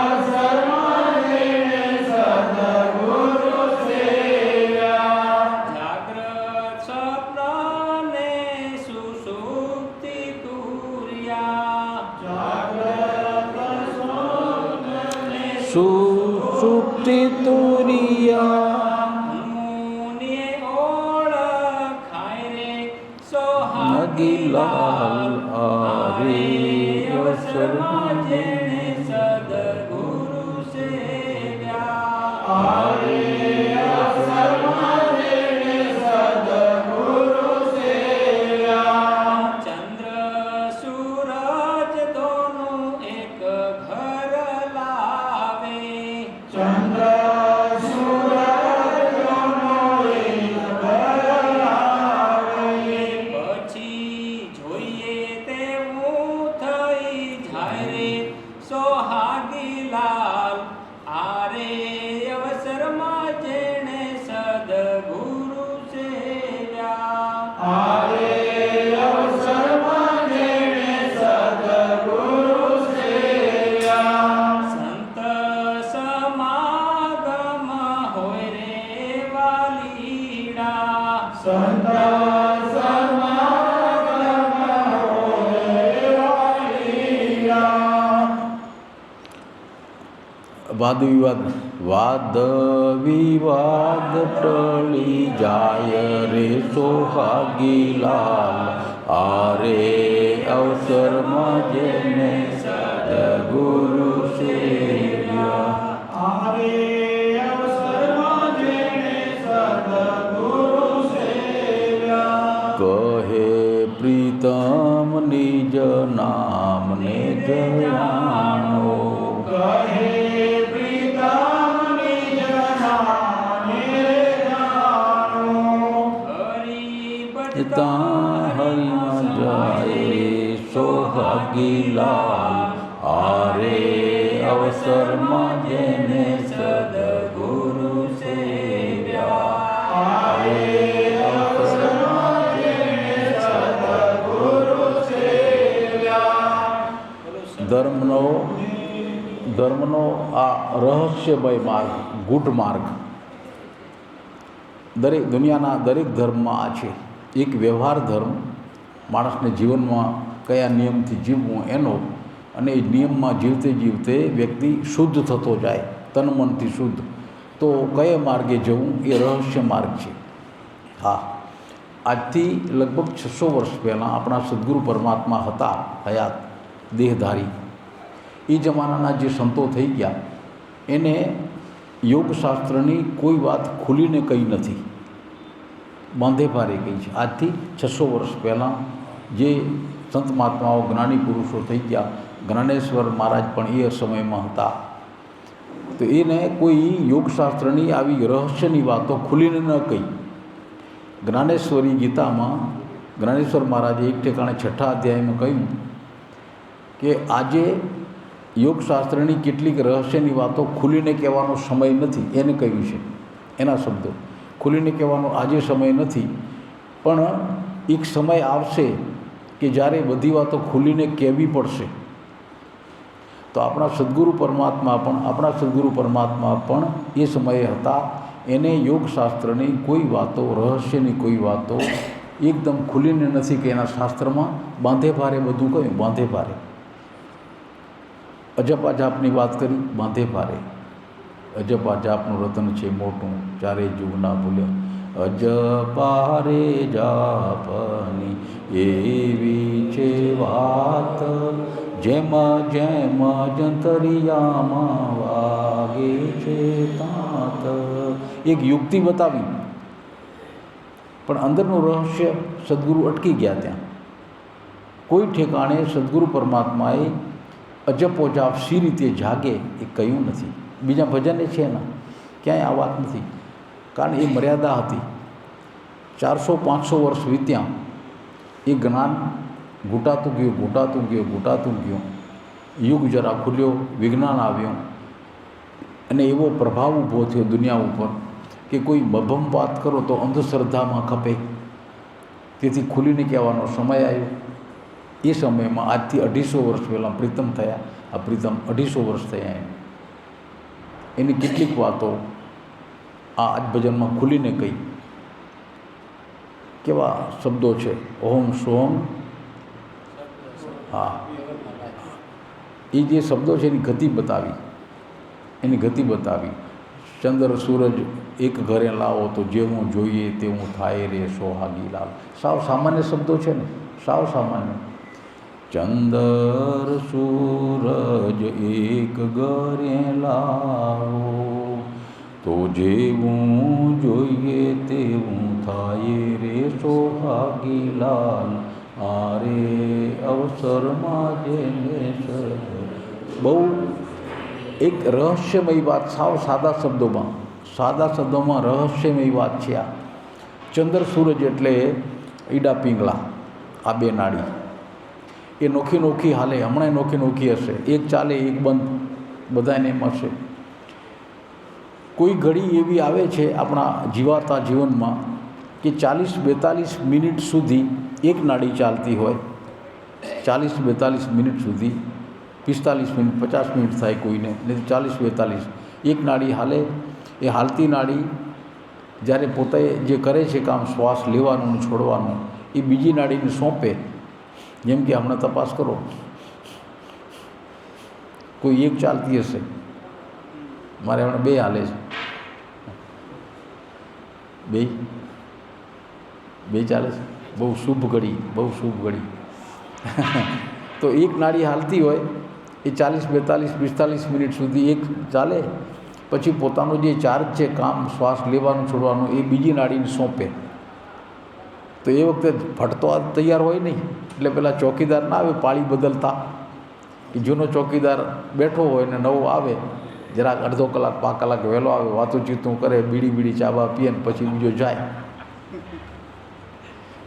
અવસરમાં જેણે સદગુરુ સેવ્યા. જાગ્રત સ્વપ્નને સુષુપ્તિ તુર્યા. જાગ્રત સ્વપ્નને સુષુપ્તિ તુરિયા મુનિએ ઓળખાય રે સોહાગી નગી લાલ આરે અવસરમાં અવસરમાં જેણે સદગુરુ સેવ્યા. અવસરમાં જેણે સદગુરુ સેવ્યા. ચંદ્ર સૂરજ દોનું એક ઘર લાવે. ચંદ્ર સૂરજ દોનું એક ઘર લાવે. પછી જોઈએ તેવું થઈ જાય રે સોહાગી લાલ. આરે અવસરમાં જેણે સદગુરુ સેવ્યા. અવસરમાં જેણે સદગુરુ સેવ્યા. સંત સમાગમ હોય રે વાલીડા. સંત સમાગમ હોય રે વાલીડા. વાદ વિવાદ વાદ વિવાદ ટળી જાય રે સોહાગી લાલ આરે અવસરમાં જેને સદગુરુ સેવ્યા. અવસરમાં જેણે સદગુરુ સેવ્યા. કહે પ્રીતમ નિજ નામને જયાણો કહે પ્રીતમ નિજ નામે જાણો. હરિ તાં હરિમાં જાય સોહાગી લાલ આરે અવસરમાં જેને સદગુરુ સેવ્યા. અવસરમાં જેને સદગુરુ સેવ્યા. ધર્મનો આ રહસ્યમય માર્ગ ગુઢ માર્ગ દુનિયાના દરેક ધર્મમાં આ છે. એક વ્યવહાર ધર્મ માણસને જીવનમાં કયા નિયમથી જીવવું એનો, અને એ નિયમમાં જીવતે જીવતે વ્યક્તિ શુદ્ધ થતો જાય, તન મનથી શુદ્ધ. તો કયા માર્ગે જવું એ રહસ્ય માર્ગ છે. હા, આજથી લગભગ 600 વર્ષ પહેલાં આપણા સદગુરુ પરમાત્મા હતા હયાત દેહધારી. એ જમાનાના જે સંતો થઈ ગયા એને યોગશાસ્ત્રની કોઈ વાત ખુલીને કહી નથી, બાંધે ભારે કહી છે. આજથી 600 વર્ષ પહેલાં જે સંત મહાત્માઓ જ્ઞાની પુરુષો થઈ ગયા, જ્ઞાનેશ્વર મહારાજ પણ એ સમયમાં હતા, તો એને કોઈ યોગશાસ્ત્રની આવી રહસ્યની વાતો ખુલીને ન કહી. જ્ઞાનેશ્વરી ગીતામાં જ્ઞાનેશ્વર મહારાજે એક ઠેકાણે 6ઠા અધ્યાયમાં કહ્યું કે આજે યોગશાસ્ત્રની કેટલીક રહસ્યની વાતો ખુલીને કહેવાનો સમય નથી, એને કહ્યું છે. એના શબ્દો, ખુલીને કહેવાનો આજે સમય નથી, પણ એક સમય આવશે કે જ્યારે બધી વાતો ખુલીને કહેવી પડશે. તો આપણા સદગુરુ પરમાત્મા પણ એ સમયે હતા. એને યોગશાસ્ત્રની કોઈ વાતો, રહસ્યની કોઈ વાતો એકદમ ખુલીને નથી કે એના શાસ્ત્રમાં બાંધે ભારે બધું કહ્યું, બાંધે ભારે. અજપા જાપની વાત કરી, બાંધે ભારે. અજપા જાપનું રતન છે મોટું, ચારે જુગ ના ભૂલ્યા. અજપા રે જાપની એવી છે વાત, જેમ જેમ જંતરિયામાં વાગે છે તાત. એક યુક્તિ બતાવી, પણ અંદરનું રહસ્ય સદગુરુ અટકી ગયા ત્યાં. કોઈ ઠેકાણે સદગુરુ પરમાત્માએ અજપો જાપ સી રીતે જાગે એ કહ્યું નથી. બીજા ભજને છે ને ક્યાંય આ વાત નથી, કારણ એ મર્યાદા હતી. 400-500 વર્ષ વીત્યા, એ જ્ઞાન ઘૂંટાતું ગયું. યુગ જરા ખુલ્યો, વિજ્ઞાન આવ્યું, અને એવો પ્રભાવ ઊભો થયો દુનિયા ઉપર કે કોઈ મભમ વાત કરો તો અંધશ્રદ્ધામાં ખપે. તેથી ખુલીને કહેવાનો સમય આવ્યો. એ સમયમાં આજથી 250 વર્ષ પહેલાં પ્રીતમ થયા. આ પ્રીતમ 250 વર્ષ થયા. એની કેટલીક વાતો આ આજ ભજનમાં ખુલીને કહી. કેવા શબ્દો છે, ઓમ સોમ. હા, એ જે શબ્દો છે એની ગતિ બતાવી. ચંદ્ર સૂરજ એક ઘરે લાવો તો જેવું જોઈએ તેવું થાય રે સોહાગી લાલ. સાવ સામાન્ય શબ્દો છે ને, સાવ સામાન્ય. ચંદ્ર સૂરજ એક ઘરે લાવો તો જેવું જોઈએ તેવું થાય રે સોહાગી લાલ. આરે અવસરમાં જેને બહુ એક રહસ્યમય વાત, સાવ સાદા શબ્દોમાં રહસ્યમય વાત છે આ. ચંદ્ર સૂરજ એટલે ઈડા પિંગળા, આ બે નાડી એ નોખી હાલે. હમણાં નોખી હશે, એક ચાલે એક બંધ, બધાને એમ હશે. કોઈ ઘડી એવી આવે છે આપણા જીવાતા જીવનમાં કે 40-42 મિનિટ સુધી એક નાડી ચાલતી હોય. 40-42 મિનિટ સુધી, 45 મિનિટ 50 મિનિટ થાય કોઈને, નહીં 40-42 એક નાડી હાલે. એ હાલતી નાડી જ્યારે પોતે જે કરે છે કામ, શ્વાસ લેવાનું અને છોડવાનું, એ બીજી નાડીને સોંપે. જેમ કે હમણાં તપાસ કરો, કોઈ એક ચાલતી હશે, મારે હમણાં 2 હાલે છે, 2 ચાલે છે. બહુ શુભ ઘડી. તો એક નાડી હાલતી હોય, એ 40-42-45 મિનિટ સુધી એક ચાલે. પછી પોતાનો જે ચાર્જ છે કામ, શ્વાસ લેવાનું છોડવાનું, એ બીજી નાડીને સોંપે. તો એ વખતે ફટતો તૈયાર હોય નહીં, એટલે પેલા ચોકીદાર ના આવે પાળી બદલતા, કે જૂનો ચોકીદાર બેઠો હોય ને નવો આવે, જરાક અડધો કલાક 5 કલાક વહેલો આવે, વાતું કરે, બીડી ચાબા પીએ ને પછી બીજો જાય.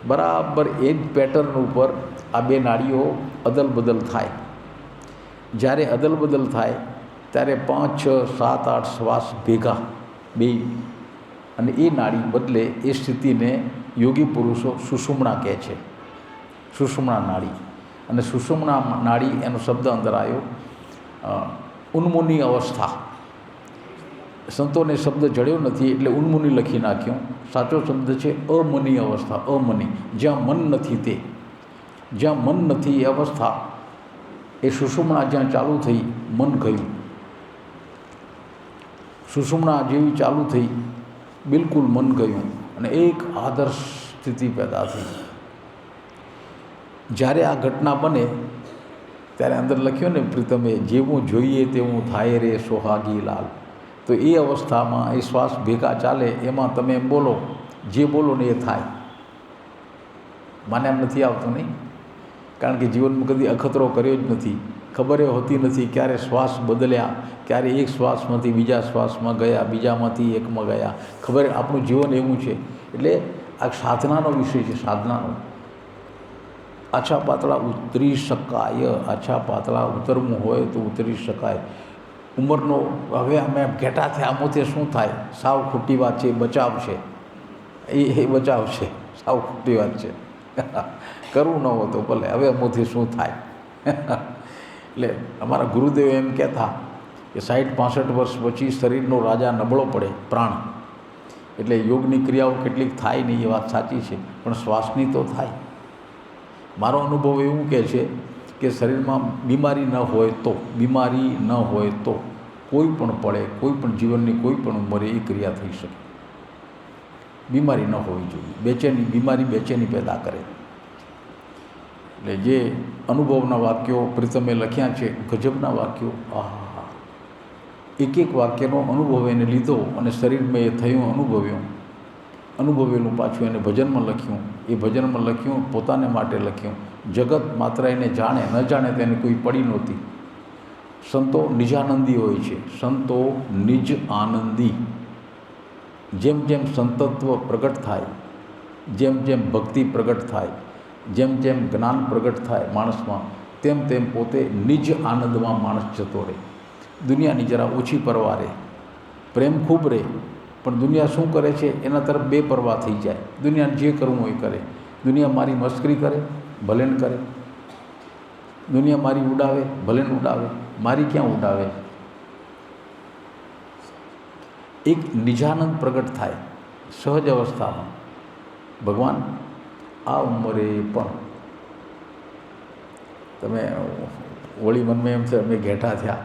બરાબર એ જ પેટર્ન ઉપર આ બે નાડીઓ અદલ બદલ થાય. જ્યારે અદલ બદલ થાય ત્યારે 5, 6, 7, 8 શ્વાસ ભેગા બે, અને એ નાડી બદલે એ સ્થિતિને યોગી પુરુષો સુષુમ્ણા કહે છે. સુષુમ્ણા નાડી. અને સુષુમ્ણા નાડી એનો શબ્દ અંદર આવ્યો ઉન્મુની અવસ્થા. સંતોને શબ્દ જડ્યો નથી એટલે ઉન્મુની લખી નાખ્યો. સાચો શબ્દ છે અમની અવસ્થા. અમની, જ્યાં મન નથી તે, જ્યાં મન નથી એ અવસ્થા. એ સુષુમ્ણા જ્યાં ચાલુ થઈ, મન ગયું. સુષુમ્ણા જેવી ચાલુ થઈ, બિલકુલ મન ગયું, અને એક આદર્શ સ્થિતિ પેદા થઈ. જ્યારે આ ઘટના બને ત્યારે અંદર લખ્યું ને પ્રીતમે, જેવું જોઈએ તેવું થાય રે સોહાગી લાલ. તો એ અવસ્થામાં એ શ્વાસ ભેગા ચાલે એમાં તમે એમ બોલો, જે બોલો ને એ થાય. મને એમ નથી આવતું નહીં, કારણ કે જીવનમાં કદી અખતરો કર્યો જ નથી, ખબર એ હોતી નથી ક્યારે શ્વાસ બદલ્યા, ક્યારે એક શ્વાસમાંથી બીજા શ્વાસમાં ગયા, બીજામાંથી એકમાં ગયા. ખબર આપણું જીવન એવું છે. એટલે આ સાધનાનો વિષય છે, સાધનાનો. આછા પાતળા ઉતરી શકાય, આછા પાતળા ઉતરવું હોય તો ઉતરી શકાય. ઉંમરનો હવે અમે ઘેટા થયા આમાંથી શું થાય? સાવ ખોટી વાત છે, બચાવ છે. એ બચાવ છે, સાવ ખોટી વાત છે. કરવું ન હોય તો ભલે, હવે આમાંથી શું થાય? એટલે અમારા ગુરુદેવ એમ કહેતા કે 60-65 વર્ષ પછી શરીરનો રાજા નબળો પડે, પ્રાણ. એટલે યોગની ક્રિયાઓ કેટલીક થાય નહીં એ વાત સાચી છે, પણ શ્વાસની તો થાય. મારો અનુભવ એવું કહે છે કે શરીરમાં બીમારી ન હોય તો, બીમારી ન હોય તો કોઈ પણ પડે, કોઈ પણ જીવનની કોઈ પણ ઉંમરે એ ક્રિયા થઈ શકે. બીમારી ન હોવી જોઈએ. બેચેની, બીમારી બેચેની પેદા કરે. એટલે જે અનુભવના વાક્યો પ્રીતમે લખ્યા છે, ગજબના વાક્યો. આહા, એક એક વાક્યનો અનુભવ એને લીધો અને શરીરમાં એ થયું, અનુભવેલું પાછું એને ભજનમાં લખ્યું. એ ભજનમાં લખ્યું, પોતાને માટે લખ્યું. જગત માત્ર એને જાણે, ન જાણે તેને કોઈ પડી નહોતી. સંતો નિજાનંદી હોય છે, સંતો નિજ આનંદી. જેમ જેમ સંતત્વ પ્રગટ થાય, જેમ જેમ ભક્તિ પ્રગટ થાય, જેમ જેમ જ્ઞાન પ્રગટ થાય માણસમાં, તેમ તેમ પોતે નિજ આનંદમાં માણસ જતો રહે. દુનિયાની જરા ઓછી પરવા રહે, પ્રેમ ખૂબ રહે, પણ દુનિયા શું કરે છે એના તરફ બેપરવા થઈ જાય. દુનિયાને જે કરવું હોય કરે. દુનિયા મારી મસ્કરી કરે, ભલે ને કરે. દુનિયા મારી ઉડાવે, ભલે ને ઉડાવે. મારી ક્યાં ઉડાવે? એક નિજાનંદ પ્રગટ થાય સહજ અવસ્થામાં. ભગવાન આ ઉંમરે પણ તમે વળી મનમાં એમ છે અમે ઘેઠા થયા,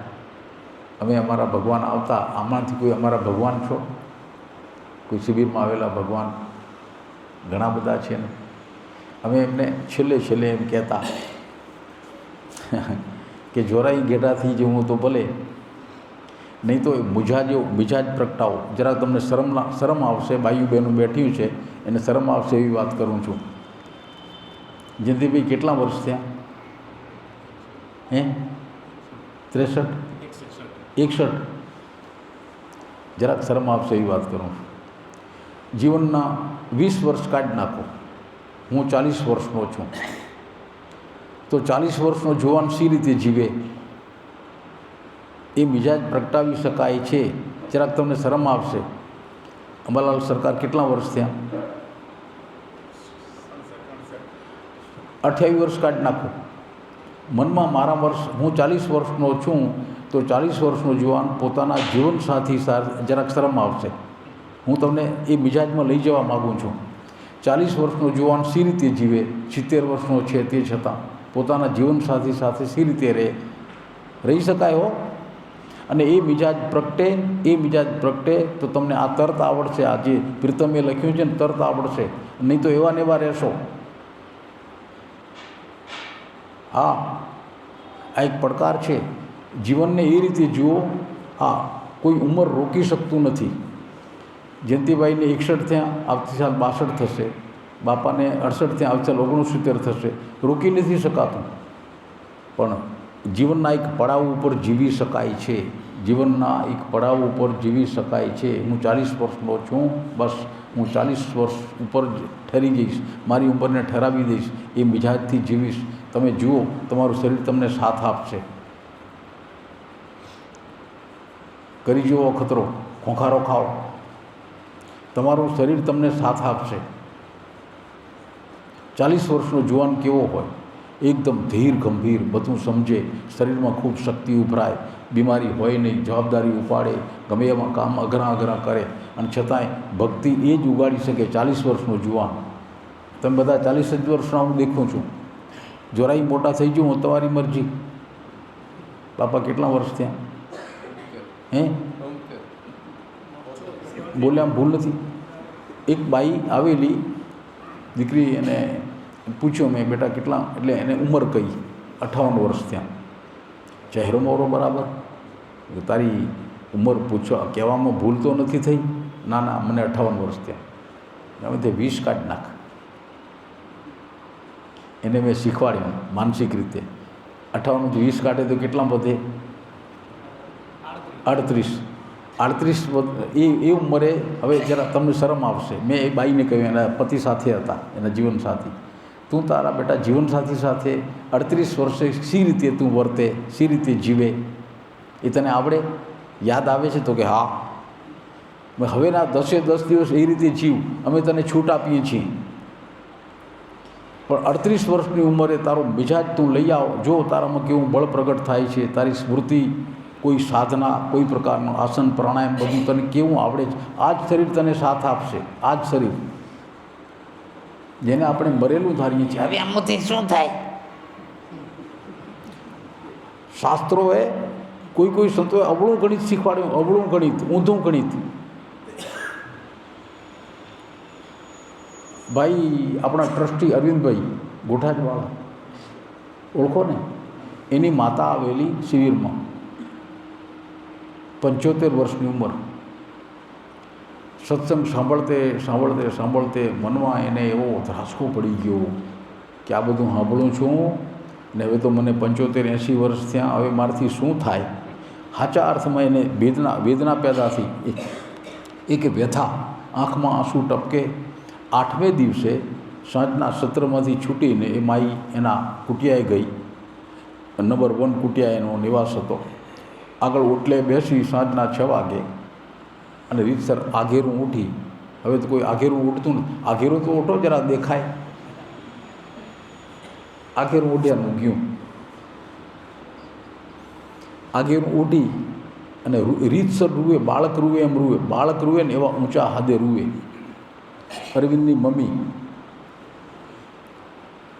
અમે અમારા ભગવાન આવતા, આમાંથી કોઈ અમારા ભગવાન છો? કોઈ શિબિરમાં આવેલા ભગવાન ઘણા બધા છે ને. અમે એમને છેલ્લે એમ કહેતા કે જોરાઈ ઘેટાથી જેવું તો ભલે, નહીં તો મિજાજ પ્રગટાવો. જરા તમને શરમ આવશે. બાયું બહેનું બેઠ્યું છે એને શરમ આવશે એવી વાત કરું છું. જયંતિભાઈ કેટલા વર્ષ થયા? 63, 61. જરાક શરમ આવશે એવી વાત કરું છું. જીવનના 20 વર્ષ કાઢી નાખો. હું 40 વર્ષનો છું, તો 40 વર્ષનો જુવાન સી રીતે જીવે એ મિજાજ પ્રગટાવી શકાય છે. જરાક તમને શરમ આવશે. અંબાલાલ સરકાર કેટલા વર્ષ થયા? 28 વર્ષ કાઢી નાખો. મનમાં મારા વર્ષ, હું 40 વર્ષનો છું, તો 40 વર્ષનો જુવાન પોતાના જીવનસાથી સાથે જરાક શરમ આવશે. હું તમને એ મિજાજમાં લઈ જવા માગું છું. 40 વર્ષનો જુવાન સી રીતે જીવે, 70 વર્ષનો છે તે છતાં પોતાના જીવનસાથી સાથે સી રીતે રહી શકાય હો. અને એ મિજાજ પ્રગટે તો તમને આ તરત આવડશે. આ જે પ્રીતમે લખ્યું છે ને તરત આવડશે, નહીં તો એવા ને એવા રહેશો. હા, આ એક પડકાર છે. જીવનને એ રીતે જુઓ. હા, કોઈ ઉંમર રોકી શકતું નથી. જયંતિભાઈને 61 થયા, આવતી સાલ 62 થશે. બાપાને 68 થયા, આવતી સાલ 69 થશે. રોકી નથી શકાતું. પણ જીવનના એક પડાવ ઉપર જીવી શકાય છે. જીવનના એક પડાવ ઉપર જીવી શકાય છે. હું 40 વર્ષનો છું, બસ હું 40 વર્ષ ઉપર જ ઠરી જઈશ. મારી ઉંમરને ઠરાવી દઈશ. એ મિજાજથી જીવીશ. તમે જુઓ, તમારું શરીર તમને સાથ આપશે. કરી જુઓ અખતરો, ખોખારો ખાઓ, તમારું શરીર તમને સાથ આપશે. 40 વર્ષનો જુવાન કેવો હોય? એકદમ ધીર ગંભીર, બધું સમજે, શરીરમાં ખૂબ શક્તિ ઉભરાય, બીમારી હોય નહીં, જવાબદારી ઉપાડે, ગમે એમાં કામ અઘરા કરે, અને છતાંય ભક્તિ એ જ ઉગાડી શકે. 40 વર્ષનો જુવાન. તમે બધા 40 જ વર્ષના હું દેખું છું. જોરાઈ મોટા થઈ ગયું, હું તમારી મરજી. બાપા કેટલા વર્ષ થયા? બોલ્યા ભૂલ નથી. એક બાઈ આવેલી દીકરી, એને પૂછ્યું મેં, બેટા કેટલા? એટલે એને ઉંમર કહી, 58 વર્ષ થયા. ચહેરો મોરો બરાબર, તારી ઉંમર પૂછવા કહેવામાં ભૂલ તો નથી થઈ? ના ના, મને 58 વર્ષ થયા. હવે તે 20 કાઢી નાખ. એને મેં શીખવાડ્યું માનસિક રીતે. 58 20 કાઢે તો કેટલા વધે? 38. 38 એ ઉંમરે હવે જરા તમને શરમ આવશે. મેં એ બાઈને કહ્યું, એના પતિ સાથે હતા, એના જીવનસાથી, તું તારા બેટા જીવનસાથી સાથે 38 વર્ષે સી રીતે તું વર્તે, સી રીતે જીવે, એ તને આવડે? યાદ આવે છે? તો કે હા. હવેના 10 દિવસ એ રીતે જીવ, અમે તને છૂટ આપીએ છીએ. પણ 38 વર્ષની ઉંમરે તારો મિજાજ તું લઈ આવ, જો તારામાં કેવું બળ પ્રગટ થાય છે, તારી સ્મૃતિ, કોઈ સાધના, કોઈ પ્રકારનું આસન પ્રાણાયામ બધું તને કેવું આવડે છે. આ જ શરીર તને સાથ આપશે. આ જ શરીર જેને આપણે મરેલું ધારીએ છીએ. હવે આમાંથી શું થાય? શાસ્ત્રોએ કોઈ સંતોએ અવળું ગણિત શીખવાડ્યું, અવળું ગણિત, ઊંધું ગણિત. ભાઈ આપણા ટ્રસ્ટી અરવિંદભાઈ ગોઠાજવાળા, ઓળખો ને? એની માતા આવેલી શિબિરમાં, 75 વર્ષની ઉંમર. સત્સંગ સાંભળતે મનમાં એને એવો ધ્રાસકો પડી ગયો કે આ બધું સાંભળું છું ને હવે તો મને 75-80 વર્ષ થયા, હવે મારાથી શું થાય? સાચા અર્થમાં એને વેદના પેદા થઈ. એક વ્યથા, આંખમાં આંસુ ટપકે. 8મે દિવસે સાંજના સત્રમાંથી છૂટીને એ માઈ એના કુટિયાએ ગઈ. નંબર 1 કુટિયા એનો નિવાસ હતો. આગળ ઓટલે બેસી સાંજના 6 વાગે અને રીતસર આઘેરું ઉઠી. હવે તો કોઈ આઘેરું ઉઠતું નથી. આઘેરું તો ઓટો જરા દેખાય. આઘેરું ઉઠ્યાનું ગયું. આઘેરું ઉઠી અને રીતસર રૂવે, બાળક રૂવે એમ રૂવે. બાળક રૂવે ને એવા ઊંચા હાદે રૂવે. અરવિંદની મમ્મી.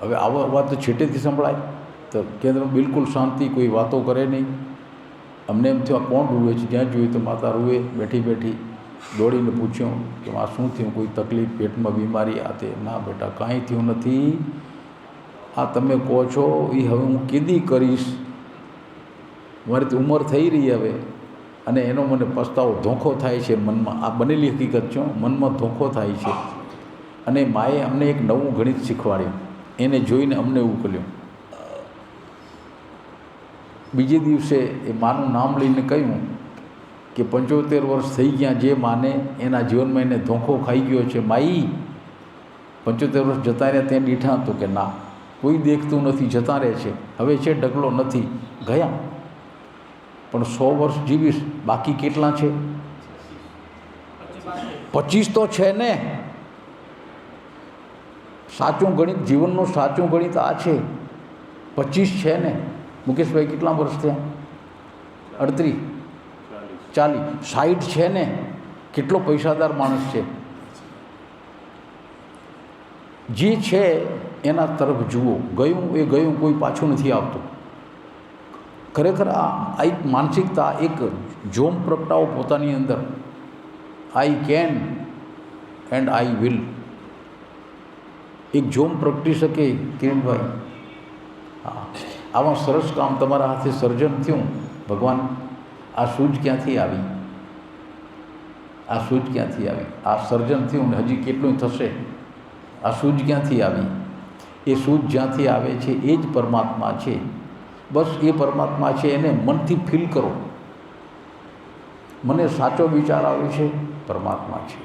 હવે આવા વાત તો છેટેથી સંભળાય તો કેન્દ્રમાં બિલકુલ શાંતિ, કોઈ વાતો કરે નહીં. અમને એમ થયું આ કોણ રૂવે છે? જ્યાં જોયું તો માતા રૂવે બેઠી બેઠી. દોડીને પૂછ્યું કે આ શું થયું? કોઈ તકલીફ, પેટમાં બીમારી? આ તે? ના બેટા, કાંઈ થયું નથી. આ તમે કહો છો એ હવે હું કેદી કરીશ? મારી તો ઉંમર થઈ રહી હવે, અને એનો મને પસ્તાવો, ધોખો થાય છે મનમાં. આ બનેલી હકીકત છે. મનમાં ધોખો થાય છે. અને માએ અમને એક નવું ગણિત શીખવાડ્યું. એને જોઈને અમને એવું કર્યું. બીજે દિવસે એ માનું નામ લઈને કહ્યું કે 75 વર્ષ થઈ ગયા જે માને, એના જીવનમાં એને ધોખો ખાઈ ગયો છે. માઈ 75 વર્ષ જતા રહ્યા ત્યાં દીઠા? તો કે ના, કોઈ દેખતું નથી, જતા રહે છે. હવે છે ઢગલો નથી, ગયા. પણ 100 વર્ષ જીવીશ, બાકી કેટલા છે? 25 તો છે ને. સાચું ગણિત, જીવનનું સાચું ગણિત આ છે. 25 છે ને. મુકેશભાઈ કેટલા વર્ષ થયા? 38, 40, 60 છે ને. કેટલો પૈસાદાર માણસ છે. જે છે એના તરફ જુઓ. ગયું એ ગયું, કોઈ પાછું નથી આવતું. ખરેખર આ એક માનસિકતા, એક જોમ પ્રગટાવો પોતાની અંદર. I can and I will. એક જોમ પ્રગટી શકે કિરણભાઈ. હા, આવા સરસ કામ તમારા હાથે સર્જન થયું. ભગવાન, આ સૂઝ ક્યાંથી આવી? આ સૂઝ ક્યાંથી આવી? આ સર્જન થયું ને હજી કેટલું થશે? આ સૂઝ ક્યાંથી આવી? એ સૂઝ જ્યાંથી આવે છે એ જ પરમાત્મા છે. બસ એ પરમાત્મા છે, એને મનથી ફીલ કરો. મને સાચો વિચાર આવે છે, પરમાત્મા છે.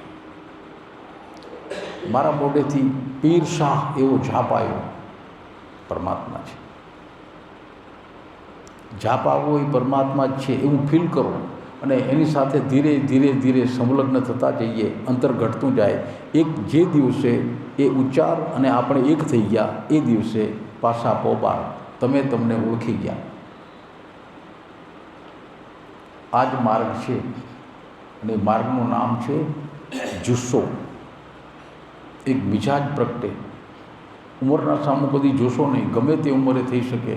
મારા મોઢેથી પીર શાહ એવો જાપ આવ્યો, પરમાત્મા છે. જાપ આવવો એ પરમાત્મા જ છે એવું ફીલ કરો. અને એની સાથે ધીરે ધીરે ધીરે સંલગ્ન થતા જઈએ, અંતર ઘટતું જાય. એક જે દિવસે એ ઉચ્ચાર અને આપણે એક થઈ ગયા, એ દિવસે પાછા પોબાર, તમે તમને ઓળખી ગયા. આ જ માર્ગ છે. અને માર્ગનું નામ છે જુસ્સો. એક મિજાજ પ્રગટે. ઉંમરના સામું કદી જોશો નહીં, ગમે તે ઉંમરે થઈ શકે.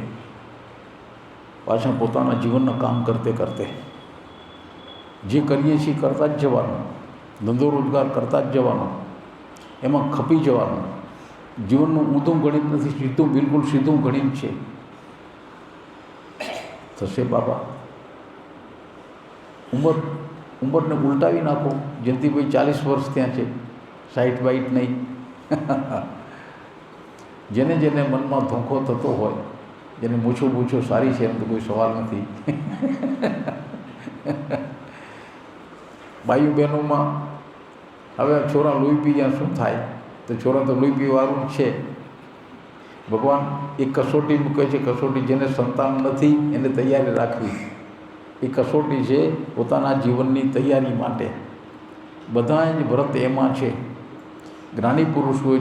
પાછા પોતાના જીવનના કામ કરતે કરતે જે કરીએ છીએ કરતા જ જવાનું. ધંધો રોજગાર કરતા જ જવાનો, એમાં ખપી જવાનું. જીવનનું ઊંધું ગણિત નથી, સીધું, બિલકુલ સીધું ગણિત છે. થશે બાબા. ઉંમરને ઉલટાવી નાખો. જયંતિભાઈ 40 વર્ષ ત્યાં છે, 60 બાઈટ નહીં. જેને જેને મનમાં ધોખો થતો હોય, જેને મૂછો સારી છે એમ તો કોઈ સવાલ નથી. ભાઈઓ બહેનોમાં હવે છોરા લોહી પી જાય શું થાય? તો છોરા તો લોહી પીવાળું જ છે. ભગવાન એક કસોટી મૂકે છે. કસોટી જેને સંતાન નથી એને તૈયારી રાખવી એ કસોટી છે પોતાના જીવનની તૈયારી માટે. બધા જ વ્રત એમાં છે. જ્ઞાની પુરુષોએ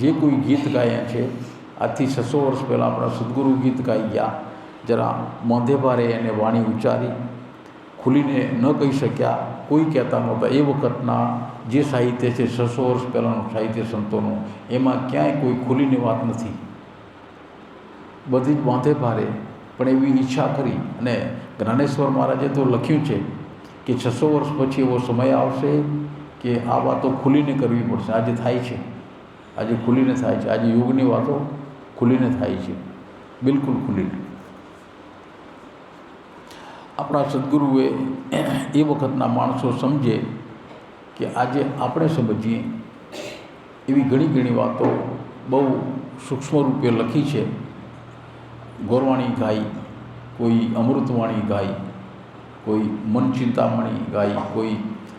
જે કોઈ ગીત ગાયા છે, આજથી 600 વર્ષ પહેલાં આપણા સદગુરુ ગીત ગાઈ ગયા. જરા મોંધે ભારે એને વાણી ઉચ્ચારી, ખુલીને ન કહી શક્યા, કોઈ કહેતા નહોતા. એ વખતના જે સાહિત્ય છે 600 વર્ષ પહેલાંનું સાહિત્ય સંતોનું, એમાં ક્યાંય કોઈ ખુલીને વાત નથી. બધી જ મોંધે ભારે. પણ એવી ઈચ્છા કરી અને જ્ઞાનેશ્વર મહારાજે તો લખ્યું છે કે 600 વર્ષ પછી એવો સમય આવશે કે આ વાતો ખુલીને કરવી પડશે. આજે થાય છે, આજે ખુલીને થાય છે. આજે યુગની વાતો ખુલીને થાય છે, બિલકુલ ખુલીને. આપણા સદગુરુએ એ વખતના માણસો સમજે કે આજે આપણે સમજીએ એવી ઘણી વાતો બહુ સૂક્ષ્મ રૂપે લખી છે. ગોરવાણી ગાઈ, કોઈ અમૃતવાણી ગાઈ, કોઈ મન ચિંતામણી ગાઈ, કોઈ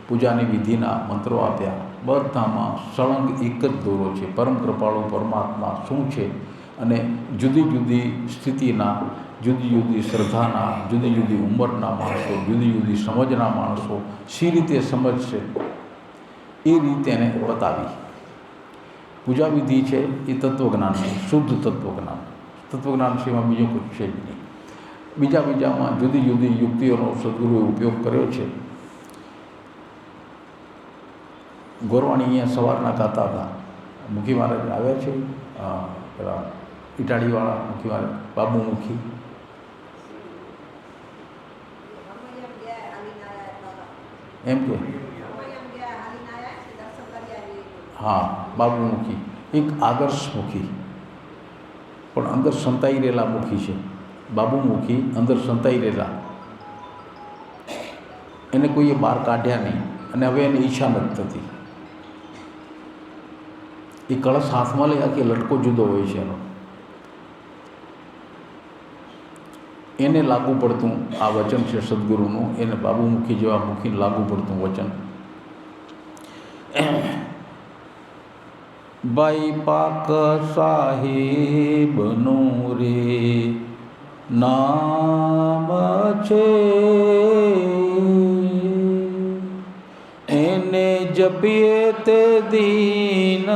પૂજાની વિધિના મંત્રો આપ્યા. બધામાં સળંગ એક જ દોરો છે, પરમ કૃપાળુ પરમાત્મા શું છે અને જુદી જુદી સ્થિતિના, જુદી જુદી શ્રદ્ધાના, જુદી જુદી ઉંમરના માણસો, જુદી જુદી સમજના માણસો શી રીતે સમજશે એ રીતે એને બતાવી. પૂજા વિધિ છે એ તત્વજ્ઞાન છે, શુદ્ધ તત્વજ્ઞાન. તત્વજ્ઞાન સિવાય બીજું કંઈ છે જ નહીં. બીજામાં જુદી જુદી યુક્તિઓનો સદગુરુએ ઉપયોગ કર્યો છે. ગોરવાણી અહીંયા સવારના ગાતા હતા. મુખી મહારાજ આવ્યા છે, પેલા ઇટાળીવાળા મુખી મહારાજ, બાબુ મુખી. એમ કે હા, બાબુ મુખી એક આદર્શ મુખી, પણ અંદર સંતાઈ રહેલા મુખી છે. બાબુ મુખી અંદર સંતાઈ રહેલા, એને કોઈએ બહાર કાઢ્યા નહીં અને હવે એની ઈચ્છા નથી થતી. એ કળશ હાથમાં લઈ આખી લટકો જુદો હોય છે એનો. એને લાગુ પડતું આ વચન છે સદગુરુનું, એને બાબુમુખી જેવા મુખીને લાગુ પડતું વચન. ભાઈ પાક સાહેબનું રે નામ છે, એને જપીએ તે દીન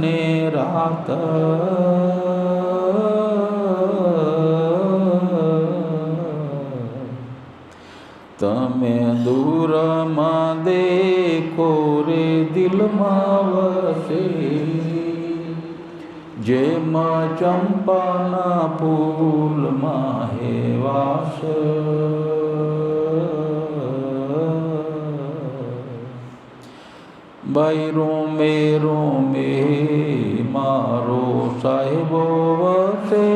ને રાત. તમે દૂરમાં દેખો રે દિલમાં વસે, જેમ ચંપાના ફૂલમાં હે વાસ. ભાઈ રોમે રોમે મારો સાહેબો વસે,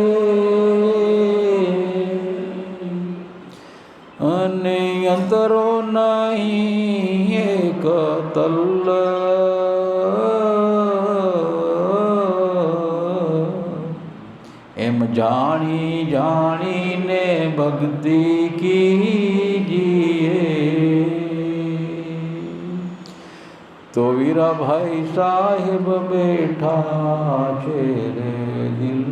અને અંતરો નહીં એક તલ્લ. એમ જાણી જાણીને ભક્તિ કીજીએ, તો વીરાભાઈ સાહેબ બેઠા છે રે દિલ.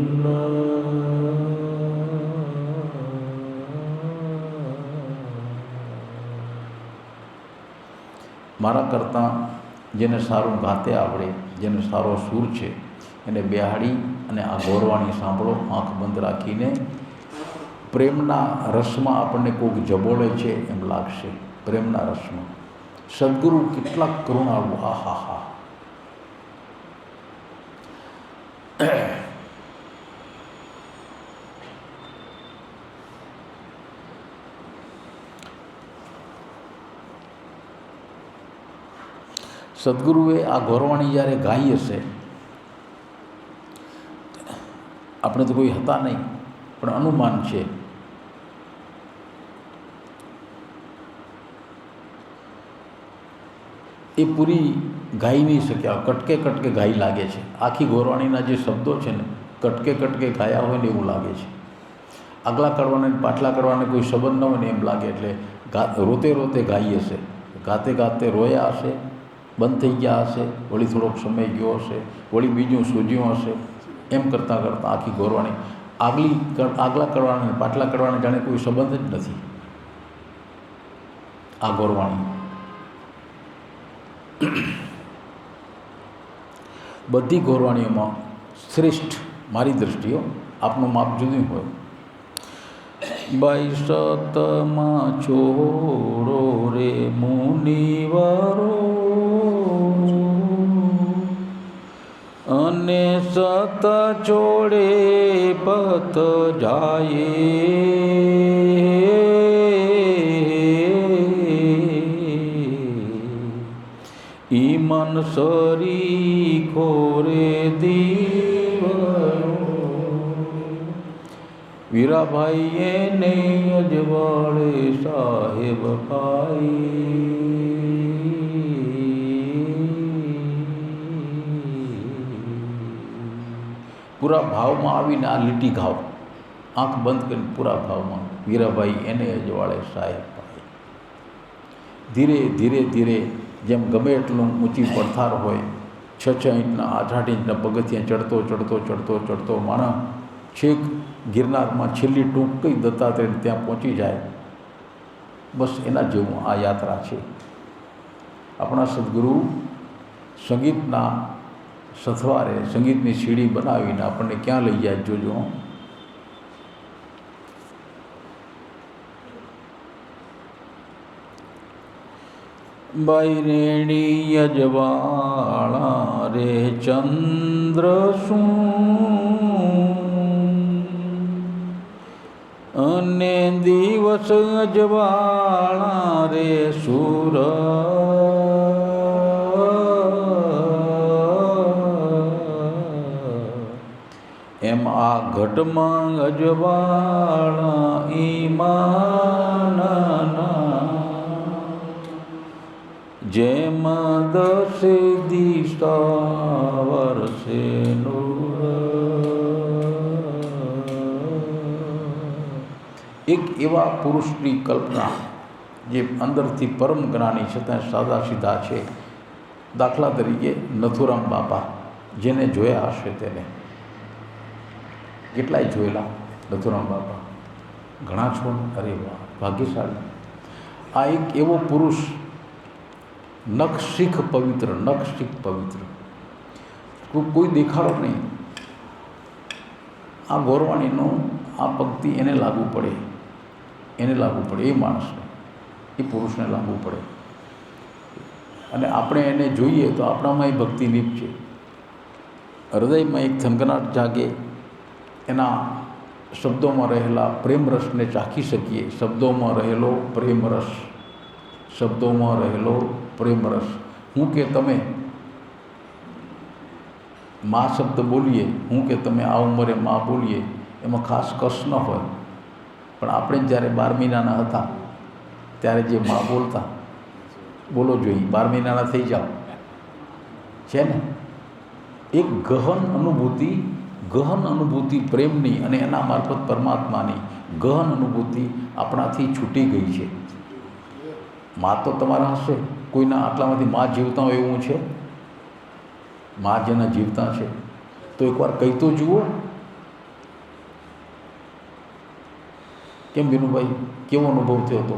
મારા કરતાં જેને સારું ગાતે આવડે, જેને સારો સૂર છે, એને બેહાડી અને આ ગોરવાણી સાંભળો આંખ બંધ રાખીને. પ્રેમના રસમાં આપણને કોઈક જબોળે છે એમ લાગશે. પ્રેમના રસમાં સદગુરુ કેટલા કરુણાળુ! આ હા હા. સદગુરુએ આ ગોરવાણી જ્યારે ગાઈ હશે, આપણે તો કોઈ હતા નહીં, પણ અનુમાન છે એ પૂરી ગાઈ નહીં શક્યા, કટકે કટકે ગાઈ લાગે છે. આખી ગોરવાણીના જે શબ્દો છે ને કટકે કટકે ગાયા હોય ને એવું લાગે છે. આગલા કરવાને પાછલા કરવાને કોઈ સંબંધ ન હોય ને એમ લાગે. એટલે રોતે રોતે ગાઈ હશે, ગાતે ગાતે રોયા હશે, બંધ થઈ ગયા હશે, વળી થોડોક સમય ગયો હશે, વળી બીજું સૂજ્યું હશે. એમ કરતાં કરતાં આખી ગોરવાણી આગલા કરવાને પાછલા કરવાને જાણે કોઈ સંબંધ જ નથી. આ ગોરવાણી બધી ગોરવાણીઓમાં શ્રેષ્ઠ મારી દૃષ્ટિએ, આપનું માપ જુદું હોય. બાઈ સતમાં છોડો રે મુનિવરો અને સત છોડે પત જાય ઈ મન સરી ખોરે દીવરો વીરાભાઈ એને અજવાળે સાહેબ ભાઈ પૂરા ભાવમાં આવીને આ લીટી ગાઓ, આંખ બંધ કરીને પૂરા ભાવમાં વીરાભાઈ એને અજવાળે સાહેબ ભાઈ. ધીરે ધીરે ધીરે જેમ ગમે એટલું ઊંચી પડથાર હોય, 6 ઇંચના 8 ઇંચના પગથિયાં ચડતો ચડતો ચડતો ચડતો માણસ છેક ગિરનારમાં છેલ્લી ટૂંક કઈ દત્તાત્રેય ત્યાં પહોંચી જાય. બસ એના જેવું આ યાત્રા છે. આપણા સદગુરુ સંગીતના સથવારે સંગીતની સીડી બનાવીને આપણને ક્યાં લઈ જાય જોજો. બાયરેણી અજવાળા રે ચંદ્ર શું અને દિવસ અજવાળા રે સૂર એમ આ ઘટમાં અજવાળા ઈમાનના જેમ 10 દિશા વરસે નૂર. એક એવા પુરુષની કલ્પના જે અંદરથી પરમ જ્ઞાની છતાં સાદા સીધા છે. દાખલા તરીકે નથુરામ બાપા, જેને જોયા હશે તેને, કેટલાય જોયેલા નથુરામ બાપા, ઘણા છો, અરે વાહ ભાગ્યશાળી. આ એક એવો પુરુષ નખશીખ પવિત્ર, નખશીખ પવિત્ર, કોઈ દેખાડો નહીં. આ ગોરવાણીનો આ પંક્તિ એને લાગુ પડે, એને લાગુ પડે, એ માણસને, એ પુરુષને લાગુ પડે. અને આપણે એને જોઈએ તો આપણામાં એ ભક્તિ નીપજે, હૃદયમાં એક થનગનાટ જાગે, એના શબ્દોમાં રહેલા પ્રેમરસને ચાખી શકીએ. શબ્દોમાં રહેલો પ્રેમરસ, શબ્દોમાં રહેલો પ્રેમરસ. હું કે તમે મા શબ્દ બોલીએ, હું કે તમે આ ઉંમરે મા બોલીએ, એમાં ખાસ કસ ન હોય. પણ આપણે જ્યારે 12 મહિનાના હતા ત્યારે જે મા બોલતા, બોલો જોઈએ 12 મહિનાના થઈ જાઓ, છે ને એક ગહન અનુભૂતિ પ્રેમની અને એના મારફત પરમાત્માની ગહન અનુભૂતિ આપણાથી છૂટી ગઈ છે. મા તો તમારા હશે, કોઈના આટલામાંથી મા જીવતા હોય એવું છે? મા જેના જીવતા છે તો એકવાર કહી તો જુઓ. કેમ વિનુભાઈ, કેવો અનુભવ થયો હતો?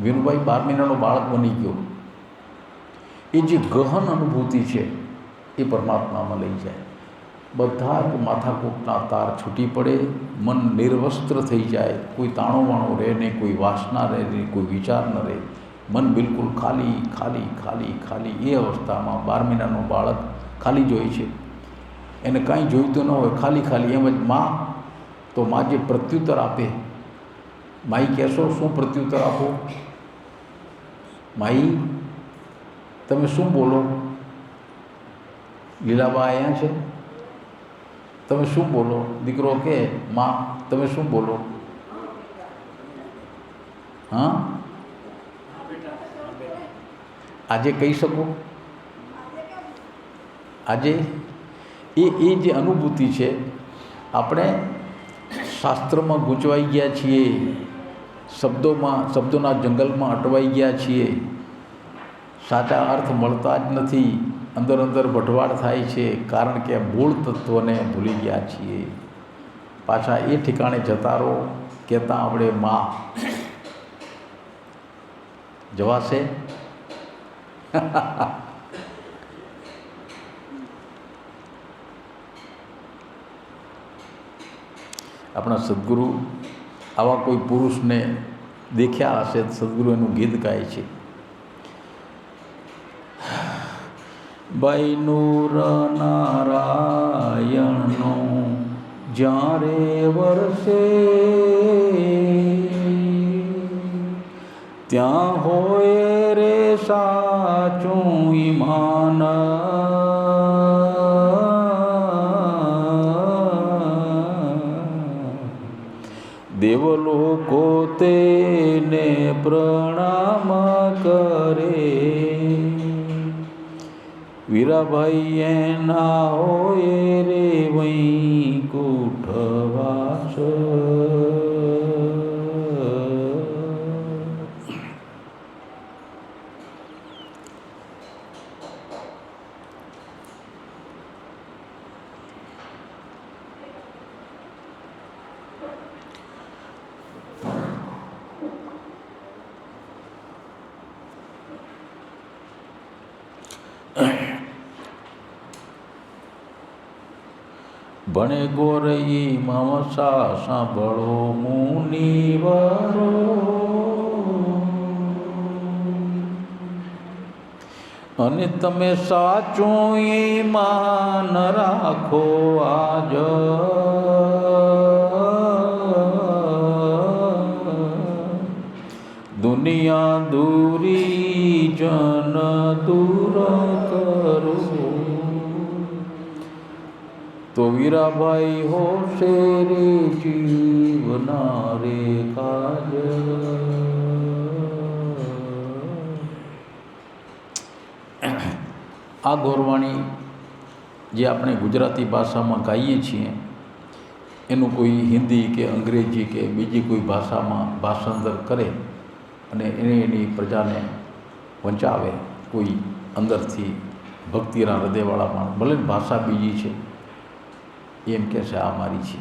વિનુભાઈ 12 મહિનાનો બાળક બની ગયો. એ જે ગહન અનુભૂતિ છે એ પરમાત્મામાં લઈ જાય. બધા જ માથાકૂટના તાર છૂટી પડે, મન નિર્વસ્ત્ર થઈ જાય, કોઈ તાણો વાણો રહે નહીં, કોઈ વાસના રહે નહીં, કોઈ વિચાર ન રહે, મન બિલકુલ ખાલી ખાલી ખાલી ખાલી. એ અવસ્થામાં 12 મહિનાનો બાળક ખાલી જોઈ છે, એને કાંઈ જોઈતું ન હોય, ખાલી ખાલી. એમ જ માં, તો માં જે પ્રત્યુત્તર આપે, માઈ કહેશો શું પ્રત્યુત્તર આપો? માઈ તમે શું બોલો? લીલાબા અહીંયા છે, તમે શું બોલો? દીકરો કે માં તમે શું બોલો? હા આજે કહી શકો? આજે એ જે અનુભૂતિ છે, આપણે શાસ્ત્રમાં ગૂંચવાઈ ગયા છીએ, શબ્દોના જંગલમાં અટવાઈ ગયા છીએ, સાચા અર્થ મળતા જ નથી, અંદર ભટવાડ થાય છે, કારણ કે મૂળ તત્વને ભૂલી ગયા છીએ. પાછા એ ઠેકાણે જતા રહો કહેતા આપણે માં જવાશે? આપણા સદગુરુ આવા કોઈ પુરુષને દેખ્યા હશે, સદગુરુ એનું ગીત ગાય છે, બાઈ નૂર નારાયણનો જ્યારે વરસે ત્યાં હોય રે સાચું ઈમાન. દેવલોકો તેને પ્રણામ કરે, વીરાભાઈ એના હોય રે વૈકુંઠવાસ. ભણે ગોરઈ મામસા સાંભળો મુનિવરો, અને તમે સાચું ઈમાન રાખો આજ. દુનિયા દૂરી જન દૂર કરો, તો વીરાભાઈ હોશે રે જીવના રે કાજ. આ ગોરવાણી જે આપણે ગુજરાતી ભાષામાં ગાઈએ છીએ, એનું કોઈ હિન્દી કે અંગ્રેજી કે બીજી કોઈ ભાષામાં ભાષાંતર કરે અને એની પ્રજાને વંચાવે કોઈ અંદરથી ભક્તિના હૃદયવાળા માણસ, ભલે ભાષા બીજી છે, એમ કહે છે આ મારી છે.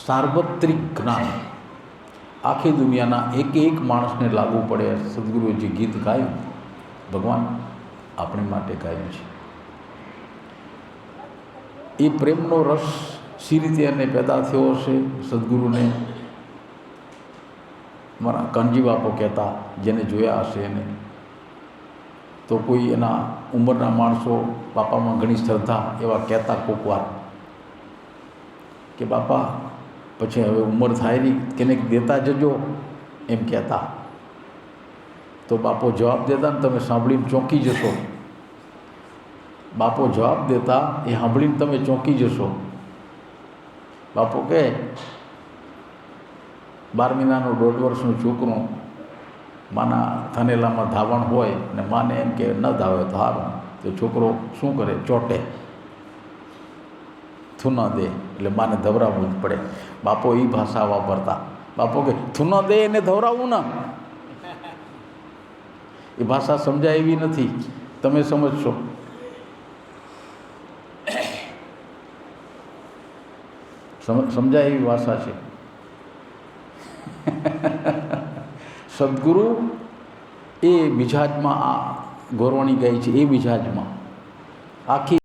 સાર્વત્રિક જ્ઞાન આખી દુનિયાના એક માણસને લાગુ પડે. સદગુરુએ જે ગીત ગાયું, ભગવાન આપણી માટે ગાયું છે. એ પ્રેમનો રસ સી રીતે એને પેદા થયો હશે, સદગુરુને મારા કાનજી બાપો કહેતા, જેને જોયા હશે એને, તો કોઈ એના ઉંમરના માણસો બાપામાં ઘણી શ્રદ્ધા એવા કહેતા કોક વાર કે બાપા પછી હવે ઉંમર થાય નહીં, કેનેક દેતા જજો એમ કહેતા. તો બાપો જવાબ દેતા ને તમે સાંભળીને ચોંકી જશો. બાપો જવાબ દેતા એ સાંભળીને તમે ચોંકી જશો. બાપો કહે 12 મહિનાનું 1.5 વર્ષનું છોકરું માના થાનેલામાં ધાવણ હોય ને માને એમ કે ન ધાવે તો સારું, તો છોકરો શું કરે? ચોટે, થૂના દે, એટલે માને ધવરાવવું જ પડે. બાપો એ ભાષા વાપરતા. બાપો કે થૂના દે એને ધવરાવવું ના, એ ભાષા સમજાય એવી નથી, તમે સમજશો. સમજાય એવી ભાષા છે. સદગુરુ એ મિજાજમાં આ ગોરવાણી ગાય છે, એ મિજાજમાં આખી